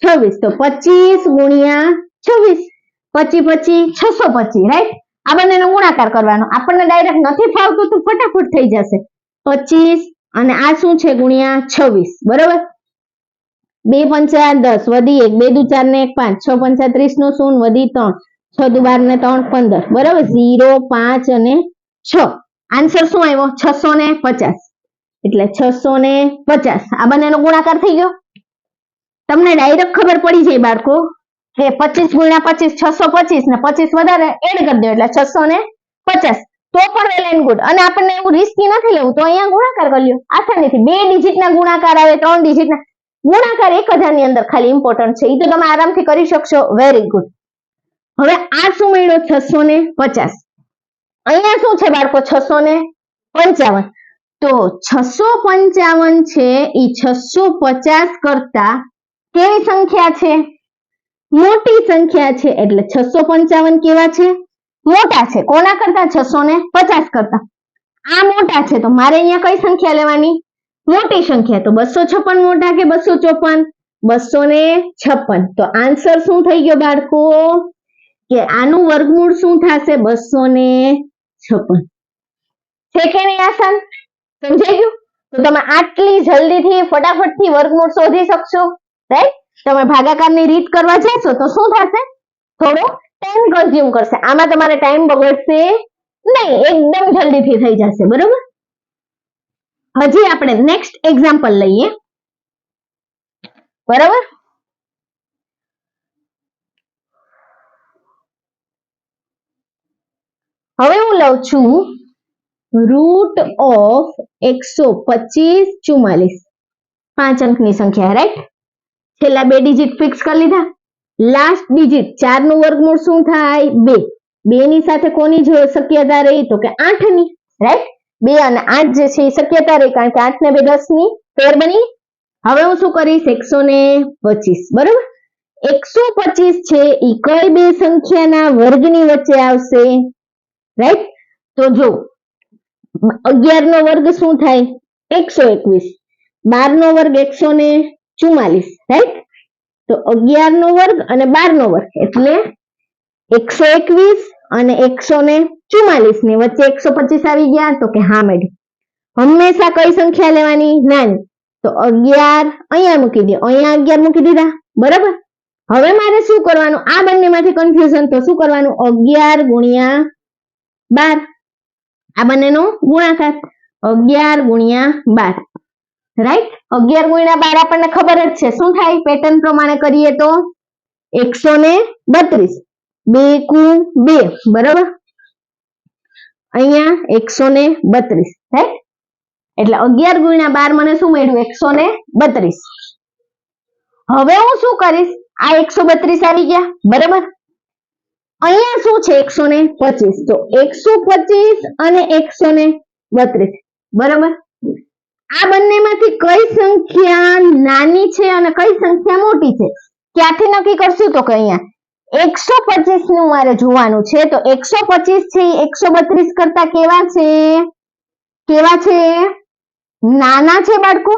Speaker 1: 26. તો 25 ગુણ્યા 26, 25 625, રાઈટ? આ બંનેનો ગુણાકાર કરવાનો. આપણને ડાયરેક્ટ નથી ફાવતું તો ફટાફટ થઈ જશે. 25 અને આ શું છે? ગુણ્યા 26, બરોબર? 2 પંચા 10, વધી 1, 2 દુ 4 ને 1 5, 6 પંચા 30 નો 0, વધી 3, 6 દુ 12 ને 3 15, બરાબર? 0 5 અને 6. આન્સર શું આવ્યો? 650. એટલે 650 આ બંનેનો ગુણાકાર થઈ ગયો. તમને ડાયરેક્ટ ખબર પડી જાય બાળકો કે 25 ગુણ્યા 25 625 ને 25 વધારે એડ કરી દો એટલે 650. તો પણ વેલ એન્ડ ગુડ. અને આપણને એવું રિસ્કી નથી લેવું તો અહીંયા ગુણાકાર કરી લ્યો આસાનીથી. 2 ડિજિટના ગુણાકાર આવે, 3 ડિજિટના ગુણાકાર 1000 ની અંદર ખાલી ઇમ્પોર્ટન્ટ છે. એ તો તમે આરામથી કરી શકશો. Very good. હવે આ શું મળ્યો? 650. અહીંયા શું છે બાળકો? 655. તો 655 છે એ 650 કરતા કેવી સંખ્યા છે? મોટી સંખ્યા છે. એટલે 655 કેવા છે? મોટા છે. કોના કરતા? 650 કરતા. આ મોટા છે તો મારે અહીંયા કઈ સંખ્યા લેવાની? મોટી સંખ્યા. તો 256 મોટા કે 254? 256. તો આન્સર શું થઈ ગયો બાળકો? કે આનું વર્ગમૂળ શું થશે? 256. છે કે નહીં આસાન? સમજાઈ ગયું? તો તમે આટલી જલ્દીથી ફટાફટથી વર્ગમૂળ શોધી શકશો, રાઈટ? તમે ભાગાકારની રીત કરવા જશો તો શું થશે? થોડો ટાઈમ કન્ઝ્યુમ કરશે. આમાં તમારે ટાઈમ બગડશે નહીં, એકદમ જલ્દીથી થઈ જશે, બરોબર? હજી આપણે નેક્સ્ટ એક્ઝામ્પલ લઈએ, બરાબર? હવે હું લઉં છું રૂટ ઓફ 125 44, 5 અંકની સંખ્યા, રાઈટ? છેલ્લા 2 ડિજિટ ફિક્સ કરી લીધા. લાસ્ટ ડિજિટ 4 નું વર્ગમૂળ શું થાય? 2. 2 ની સાથે કોની શક્યતા રહી? તો કે 8 ની, રાઈટ? 2 અને 8 જે છે એ શક્યતા રહી, કારણ કે 8 ને 2 10 ની પેર બની. હવે હું શું કરીશ? 125, બરોબર? 125 છે એ કઈ 2 સંખ્યાના વર્ગની વચ્ચે આવશે? રાઈટ? તો જો 11 નો વર્ગ શું થાય? 121. 12 નો વર્ગ 144, રાઈટ? તો 11 નો વર્ગ અને 12 નો વર્ગ એટલે 121 અને 144 ની વચ્ચે 125 આવી ગયા. તો કે હા મેડમ, હંમેશા કઈ સંખ્યા લેવાની? નાની. તો 11 અહીંયા મૂકી દો, અહીંયા 11 મૂકી દીધા, બરાબર? હવે મારે શું કરવાનું? આ બંનેમાંથી કન્ફ્યુઝન, તો શું કરવાનું? 11 ગુણ્યા 12, આ બંનેનો ગુણાકાર 11 ગુણ્યા 12, રાઈટ? 11 ગુણ્યા 12 આપણને ખબર જ છે શું થાય? પેટર્ન પ્રમાણે કરીએ તો 110, 32 2 કુ 2 બરાબર અહીંયા 132 રાઈટ એટલે 11 ગુણ્યા 12 મને શું મળ્યું 132 હવે હું શું કરીશ આ 132 આવી ગયા બરાબર અહીંયા શું છે 125 તો 125 અને 132 બરાબર આ બંનેમાંથી કઈ સંખ્યા નાની છે અને કઈ સંખ્યા મોટી છે ક્યાંથી નક્કી કરશું તો કે અહીંયા 125 નું મારે જોવાનું છે તો 125 છે 132 કરતા કેવા છે નાના છે બાળકો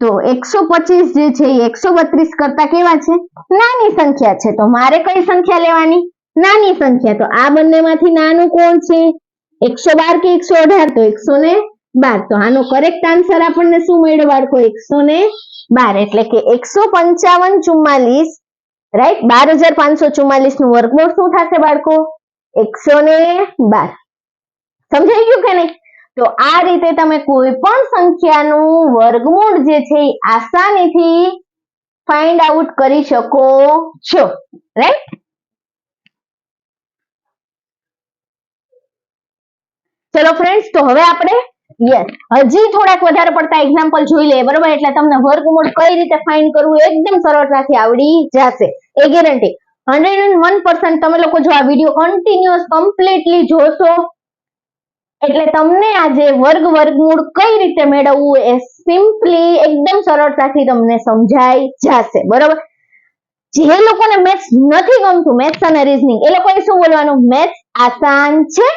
Speaker 1: તો 125 જે છે એ 132 કરતા કેવા છે નાની સંખ્યા છે તો મારે કઈ સંખ્યા લેવાની નાની સંખ્યા તો આ બંનેમાંથી નાનું કોણ છે 112 કે 118 તો 112 તો આનો કરેક્ટ આન્સર આપણને શું મળ્યો બાળકો 112 એટલે કે 155 રાઈટ 12544 નું વર્ગમૂળ શું થશે બાળકો 112 સમજાઈ ગયું કે નહીં તો આ રીતે તમે કોઈ પણ સંખ્યાનું વર્ગમૂળ જે છે એ આસાનીથી ફાઇન્ડ આઉટ કરી શકો છો રાઈટ ચલો ફ્રેન્ડ્સ તો હવે આપણે હજી થોડાક વધારે પડતા એક્ઝામ્પલ જોઈ લઈએ બરોબર એટલે તમને વર્ગમૂળ કઈ રીતે ફાઇન્ડ કરવું એકદમ સરળતાથી આવડી જશે એ ગેરંટી 101% તમે લોકો જો આ વિડીયો કન્ટિન્યુઅસ કમ્પ્લીટલી જોશો એટલે તમને આજે વર્ગમૂળ કઈ રીતે મેળવવું એ સિમ્પલી એકદમ સરળતાથી તમને સમજાઈ જશે બરોબર જે લોકોને મેથ્સ નથી ગમતું મેથ્સ અને રીઝનિંગ એ લોકોએ શું બોલવાનું મેથ્સ આસાન છે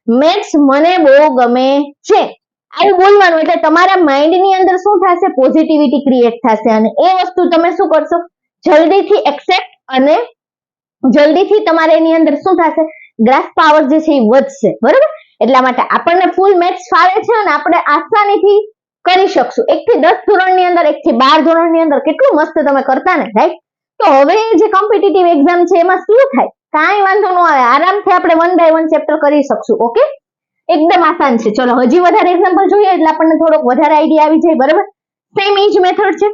Speaker 1: મેથ્સ મને બહુ ગમે છે આવું બોલવાનું એટલે તમારા માઇન્ડ ની અંદર શું થશે પોઝિટિવિટી ક્રિએટ થશે અને એ વસ્તુ તમે શું કરશો જલ્દીથી એક્સેપ્ટ અને જલ્દીથી તમારે એની અંદર શું થશે ગ્રાસ્પ પાવર જે છે એ વધશે બરોબર એટલા માટે આપણને ફૂલ મેથ્સ ફાવે છે અને આપણે આસાનીથી કરી શકશું 1 થી 10 ધોરણની અંદર 1 થી 12 ધોરણની અંદર કેટલું મસ્ત તમે કરતા ને રાઈટ તો હવે જે કોમ્પિટિટિવ એક્ઝામ છે એમાં શું થાય કાંઈ વાંધો ન આવે આરામથી આપણે 1 બાય 1 ચેપ્ટર કરી શકશું ઓકે એકદમ આસાન છે ચલો હજી વધારે એક્ઝામ્પલ જોઈએ એટલે આપણને થોડોક વધારે આઈડિયા આવી જાય બરાબર સેમ ઈ જ મેથડ છે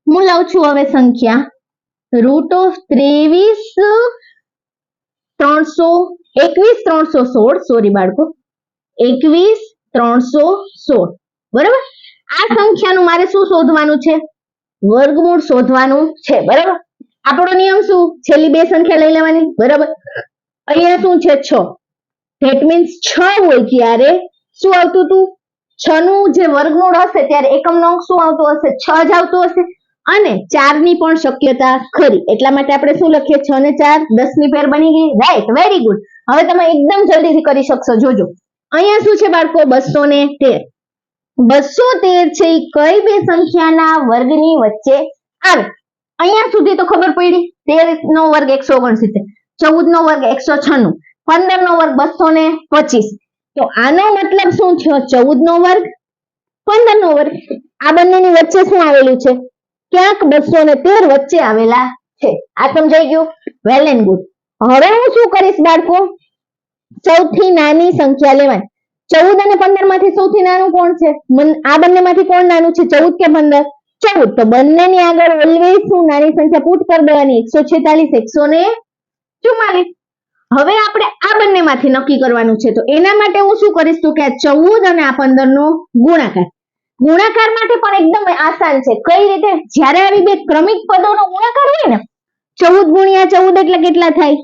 Speaker 1: હું લઉં છું હવે સંખ્યા √316 સોરી બાળકો 21316 બરાબર આ સંખ્યાનું મારે શું શોધવાનું છે વર્ગમૂળ શોધવાનું છે બરાબર આપણો નિયમ શું છેલ્લી બે સંખ્યા લઈ લેવાની બરાબર અહીંયા શું છે 6 ધેટ મીન્સ 6 હોય ત્યારે શું આવતું હતું 6 નું જે વર્ગમૂળ હશે ત્યારે એકમનો અંક શું આવતો હશે 6 જ આવતો હશે અને 4 ની પણ શક્યતા ખરી એટલા માટે આપણે શું લખીએ 6 ને 4 10 ની પેર બની ગઈ રાઈટ વેરી ગુડ હવે તમે એકદમ જલ્દીથી કરી શકશો જોજો અહીંયા શું છે બાળકો 213 213 છે કઈ બે સંખ્યાના વર્ગની વચ્ચે આવે અહીંયા સુધી તો ખબર પડી 13 નો વર્ગ 169 14 નો વર્ગ 196 15 નો વર્ગ 225 તો આનો મતલબ શું થયો 14 નો વર્ગ 15 નો વર્ગ આ બંનેની વચ્ચે શું આવેલું છે ક્યાંક 213 વચ્ચે આવેલા છે આ સમજાઈ ગયું વેલ એન્ડ ગુડ હવે હું શું કરીશ બાળકો સૌથી નાની સંખ્યા લેવાની 14 અને 15 માંથી સૌથી નાનું કોણ છે આ બંનેમાંથી કોણ નાનું છે 14 કે 15 14 તો બંનેની આગળ ઓલવેઝ શું નાની સંખ્યા પુટ કરી દેવાની 146 144 હવે આપણે આ બંનેમાંથી નક્કી કરવાનું છે તો એના માટે હું શું કરીશ તો કે આ 14 અને આ 15 નો ગુણાકાર માટે પણ એકદમ આસાન છે કઈ રીતે જ્યારે આવી બે ક્રમિક પદોનો ગુણાકાર હોય ને 14 ગુણ્યા 14 એટલે કેટલા થાય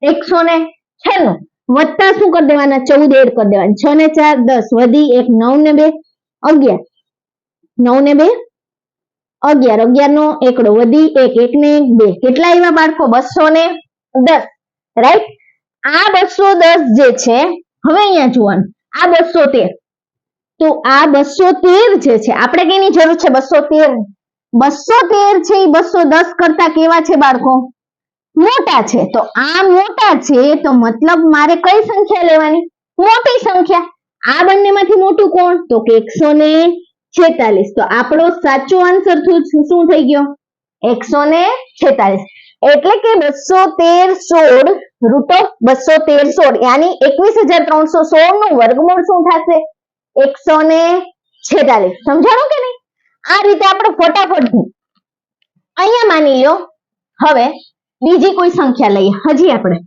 Speaker 1: 196 વત્તા શું કરી દેવાના 14 એડ કરી દેવાના 6 ને 4 10 વધી 1 9 ને 2 11 9 ને 2 11 11 નો એકડો વધી 1 1 ને 2 કેટલા આવ્યા બાળકો 210 રાઈટ આ 210 જે છે હવે અહીંયા જોવાનું આ 213 તો આ 213 જે છે આપણે કેની જરૂર છે 213 છે એ 210 કરતા કેવા છે બાળકો મોટા છે તો આ મોટા છે તો મતલબ મારે કઈ સંખ્યા લેવાની મોટી સંખ્યા આ બંનેમાંથી મોટું કોણ તો કે 146 તો આપણો સાચો આન્સર શું થઈ ગયો 146 એટલે કે 213 √213 યાની 21316 નું વર્ગમૂળ શું થશે 146 સમજાણું કે નહીં આ રીતે આપણે ફટાફટ અહીંયા માની લો હવે બીજી કોઈ સંખ્યા લઈએ. હજી આપણે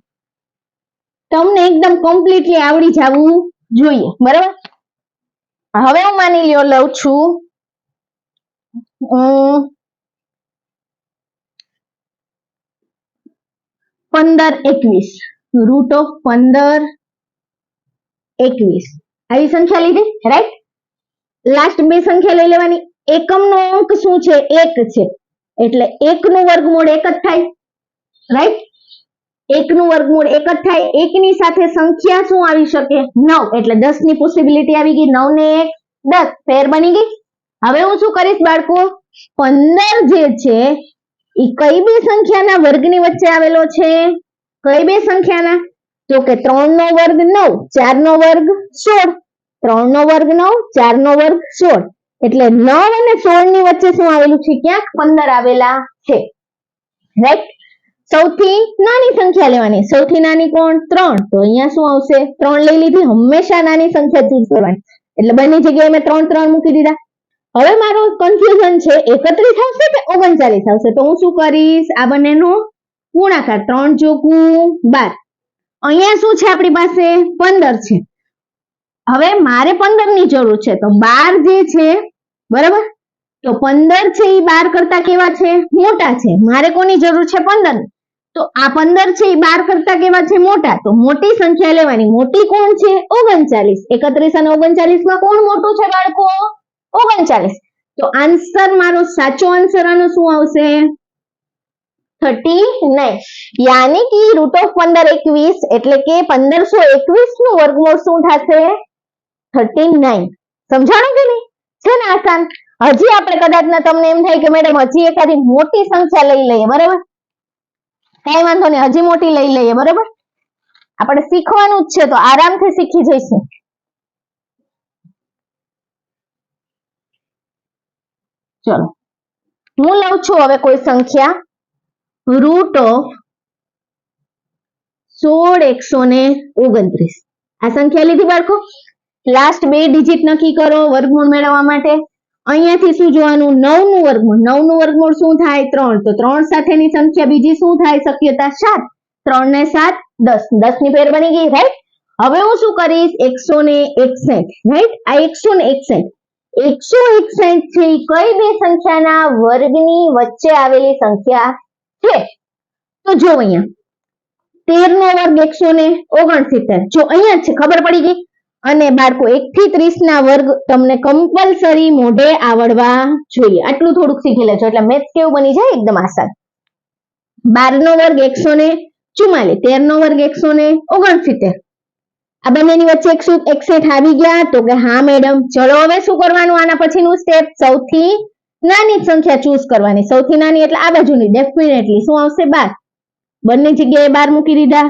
Speaker 1: તમને એકદમ કમ્પ્લીટલી આવડી જવું જોઈએ, બરાબર. હવે હું માની લ્યો લઉં છું 1521, રૂટ ઓફ 1521 આવી સંખ્યા લીધી, રાઈટ. લાસ્ટ બે સંખ્યા લઈ લેવાની. એકમનો અંક શું છે? 1 છે, એટલે 1 નું વર્ગમૂળ 1 જ થાય, રાઈટ. 1 નું વર્ગમૂળ 1 જ થાય. 1 ની સાથે સંખ્યા શું આવી શકે? 9, એટલે 10 ની પોસિબિલિટી આવી ગઈ. 9 ને 1 10, ફેર બની ગઈ. હવે હું શું કરીશ બાળકો? 15 જે છે એ કઈ બે સંખ્યાના વર્ગની વચ્ચે આવેલો છે? કઈ બે સંખ્યાના? તો કે 3 નો વર્ગ 9, 4 નો વર્ગ 16. 3 નો વર્ગ 9, 4 નો વર્ગ 16, એટલે 9 અને 16 ની વચ્ચે શું આવેલું છે? ક્યાંક 15 આવેલા છે, રાઈટ. સૌથી નાની સંખ્યા લેવાની. સૌથી નાની કોણ? 3. તો અહીંયા શું આવશે? 3 લઈ લીધી. હંમેશા નાની સંખ્યા ચૂઝ કરવાની, એટલે બંને જગ્યાએ મેં 3 3 મૂકી દીધા. હવે મારો કન્ફ્યુઝન છે 31 આવશે કે 39 આવશે? તો હું શું કરીશ? આ બંનેનો ગુણાકાર. 3 ચોકું 12. અહીંયા શું છે આપણી પાસે? 15 છે. હવે મારે 15 ની જરૂર છે, તો 12 જે છે, બરાબર, તો 15 છે એ 12 કરતા કેવા છે? મોટા છે. મારે કોની જરૂર છે? 15 ની. તો આ 15 છે એ 12 કરતા કેવા છે? મોટા. તો મોટી સંખ્યા લેવાની. મોટી કોણ છે? 39. 31 અને 39 માં કોણ મોટું છે બાળકો? 39. તો આન્સર મારો સાચો આન્સર આનો શું આવશે? 39. યાની કે રૂટ ઓફ 1521 એટલે કે 1521 નું વર્ગમૂળ શું થશે? 39. સમજાણું કે નહીં? છે ને આસાન? હજી આપણે કદાચ તમને એમ થાય કે મેડમ હજી એકાદી મોટી સંખ્યા લઈ લઈએ, બરાબર, કઈ વાંધો નહીં, હજી મોટી લઈ લઈએ, બરાબર. આપણે શીખવાનું જ છે, તો આરામથી શીખી જઈશું. ચલો હું લઉં છું હવે કોઈ સંખ્યા રૂટ ઓફ 16,129. આ સંખ્યા લીધી બાળકો. લાસ્ટ બે ડિજિટ નક્કી કરો વર્ગમૂળ મેળવવા માટે. અહીંયાથી શું જોવાનું? 9 નું વર્ગમૂળ. 9 નું વર્ગમૂળ શું થાય? 3. તો 3 સાથેની સંખ્યા બીજી શું થાય? શક્યતા 7. 3 ને 7 10. 10 ની પેર બની ગઈ, રાઈટ. હવે હું શું કરીશ? 161, રાઈટ. આ 161 છે કઈ બે સંખ્યાના વર્ગની વચ્ચે આવેલી સંખ્યા છે? તો જો અહીંયા 13 નો વર્ગ 169. જો અહીંયા છે, ખબર પડી ગઈ. અને બાળકો 1 થી 30 ના વર્ગ તમને કમ્પલસરી મોઢે આવડવા જોઈએ. આટલું થોડુંક શીખી લેજો એટલે મેથ્સ કેવું બની જાય? એકદમ આસાન. 12 નો વર્ગ 144. 13 નો વર્ગ 169. આ બંનેની વચ્ચે 161 આવી ગયા? તો કે હા મેડમ. ચલો હવે શું કરવાનું? આના પછીનું સ્ટેપ, સૌથી નાની સંખ્યા ચૂઝ કરવાની. સૌથી નાની એટલે આ બાજુની. ડેફિનેટલી શું આવશે? 12. બંને જગ્યાએ 12 મૂકી દીધા.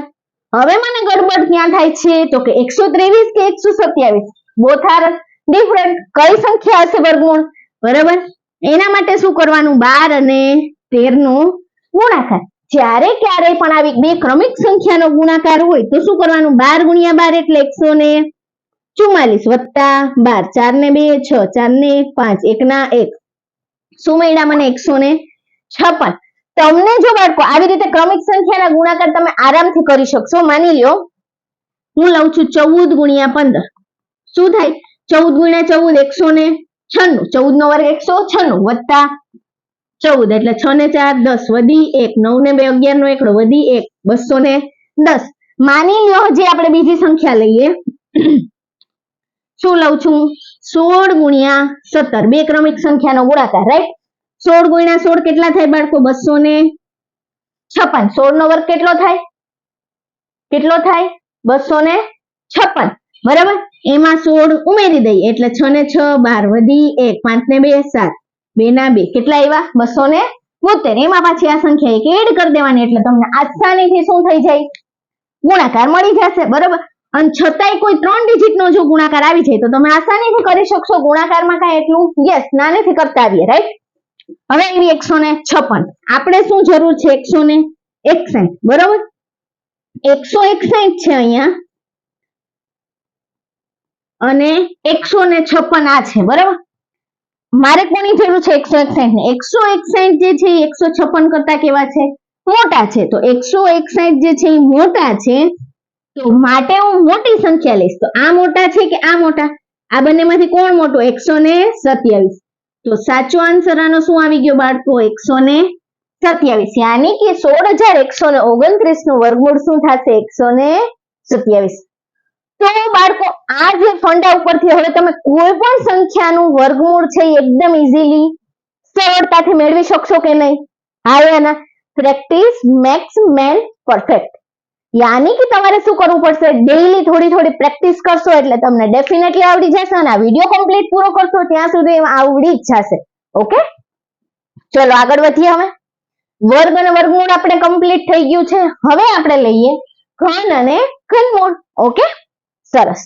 Speaker 1: હવે મને ગડબડ ક્યાં થાય છે? તો કે 123 કે 127? Both are different. કઈ સંખ્યા હશે વર્ગમૂળ? બરાબર. એના માટે શું કરવાનું? 12 અને 13 નો ગુણાકાર. જ્યારે ક્યારેય પણ આવી બે ક્રમિક સંખ્યાનો ગુણાકાર હોય તો શું કરવાનું? 12 ગુણ્યા 12 એટલે 144 વત્તા 12. 4 ને 2 6, 4 ને 1 5, 1 ના 1. શું મળ્યા મને? 156. તમને જો બાળકો આવી રીતે ક્રમિક સંખ્યાના ગુણાકાર તમે આરામથી કરી શકશો. માની લ્યો હું લઉં છું 14 ગુણ્યા 15. શું થાય? 14 ગુણ્યા 14 196. 14 નો વર્ગ 196 વત્તા 14 એટલે 6 ને 4 10 વધી 1, 9 ને 2 11 નો એકડો વધી 1 210. માની લ્યો જે આપણે બીજી સંખ્યા લઈએ. શું લઉં છું? 16 ગુણ્યા 17. બે ક્રમિક સંખ્યાનો ગુણાકાર, રાઈટ. 16 ગુણ્યા 16 કેટલા થાય બાળકો? 256. 16 નો વર્ગ કેટલો થાય? કેટલો થાય? 256, બરાબર. એમાં 16 ઉમેરી દઈએ એટલે 6 ને 6 12 વધી 1, 5 ને 2 7, 2 ના 2 કેટલા આવ્યા? 272. એમાં પાછી આ સંખ્યા એક એડ કરી દેવાની એટલે તમને આસાનીથી શું થઈ જાય? ગુણાકાર મળી જશે, બરાબર. અને છતાંય કોઈ 3 ડિજિટ નો જો ગુણાકાર આવી જાય તો તમે આસાનીથી કરી શકશો. ગુણાકારમાં કાંઈ એટલું યસ નાનેથી કરતા આવીએ, રાઈટ. હવે એવી 156. આપણે શું જરૂર છે? 161, બરાબર. 161 છે અહીંયા અને 156 આ છે, બરાબર. મારે કોની જરૂર છે? 161 ની. 161 જે છે 156 કરતા કેવા છે? મોટા છે, તો 161 જે છે એ મોટા છે, તો માટે હું મોટી સંખ્યા લઈશ. તો આ મોટા છે કે આ મોટા? આ બંનેમાંથી કોણ મોટું? 127. તો સાચો આન્સર આનો શું આવી ગયો બાળકો? 127. યાની કે 16,129 નું વર્ગમૂળ શું થશે? 127. તો બાળકો આ જે ફંડા ઉપરથી હવે તમે કોઈ પણ સંખ્યાનું વર્ગમૂળ છે એકદમ ઇઝીલી સરળતાથી મેળવી શકશો કે નહીં? હા યાના, પ્રેક્ટિસ મેક્સ મેન પરફેક્ટ. યાની કે તમારે શું કરવું પડશે? ડેઈલી થોડી થોડી પ્રેક્ટિસ કરશો એટલે તમને ડેફિનેટલી આવડી જશે, અને આ વિડીયો કમ્પ્લીટ પૂરો કરશો ત્યાં સુધી આવડી જ જશે. ઓકે, ચલો આગળ વધીએ. હવે વર્ગ અને વર્ગમૂળ આપણે કમ્પ્લીટ થઈ ગયું છે. હવે આપણે લઈએ ઘન અને ઘનમૂળ. ઓકે, સરસ.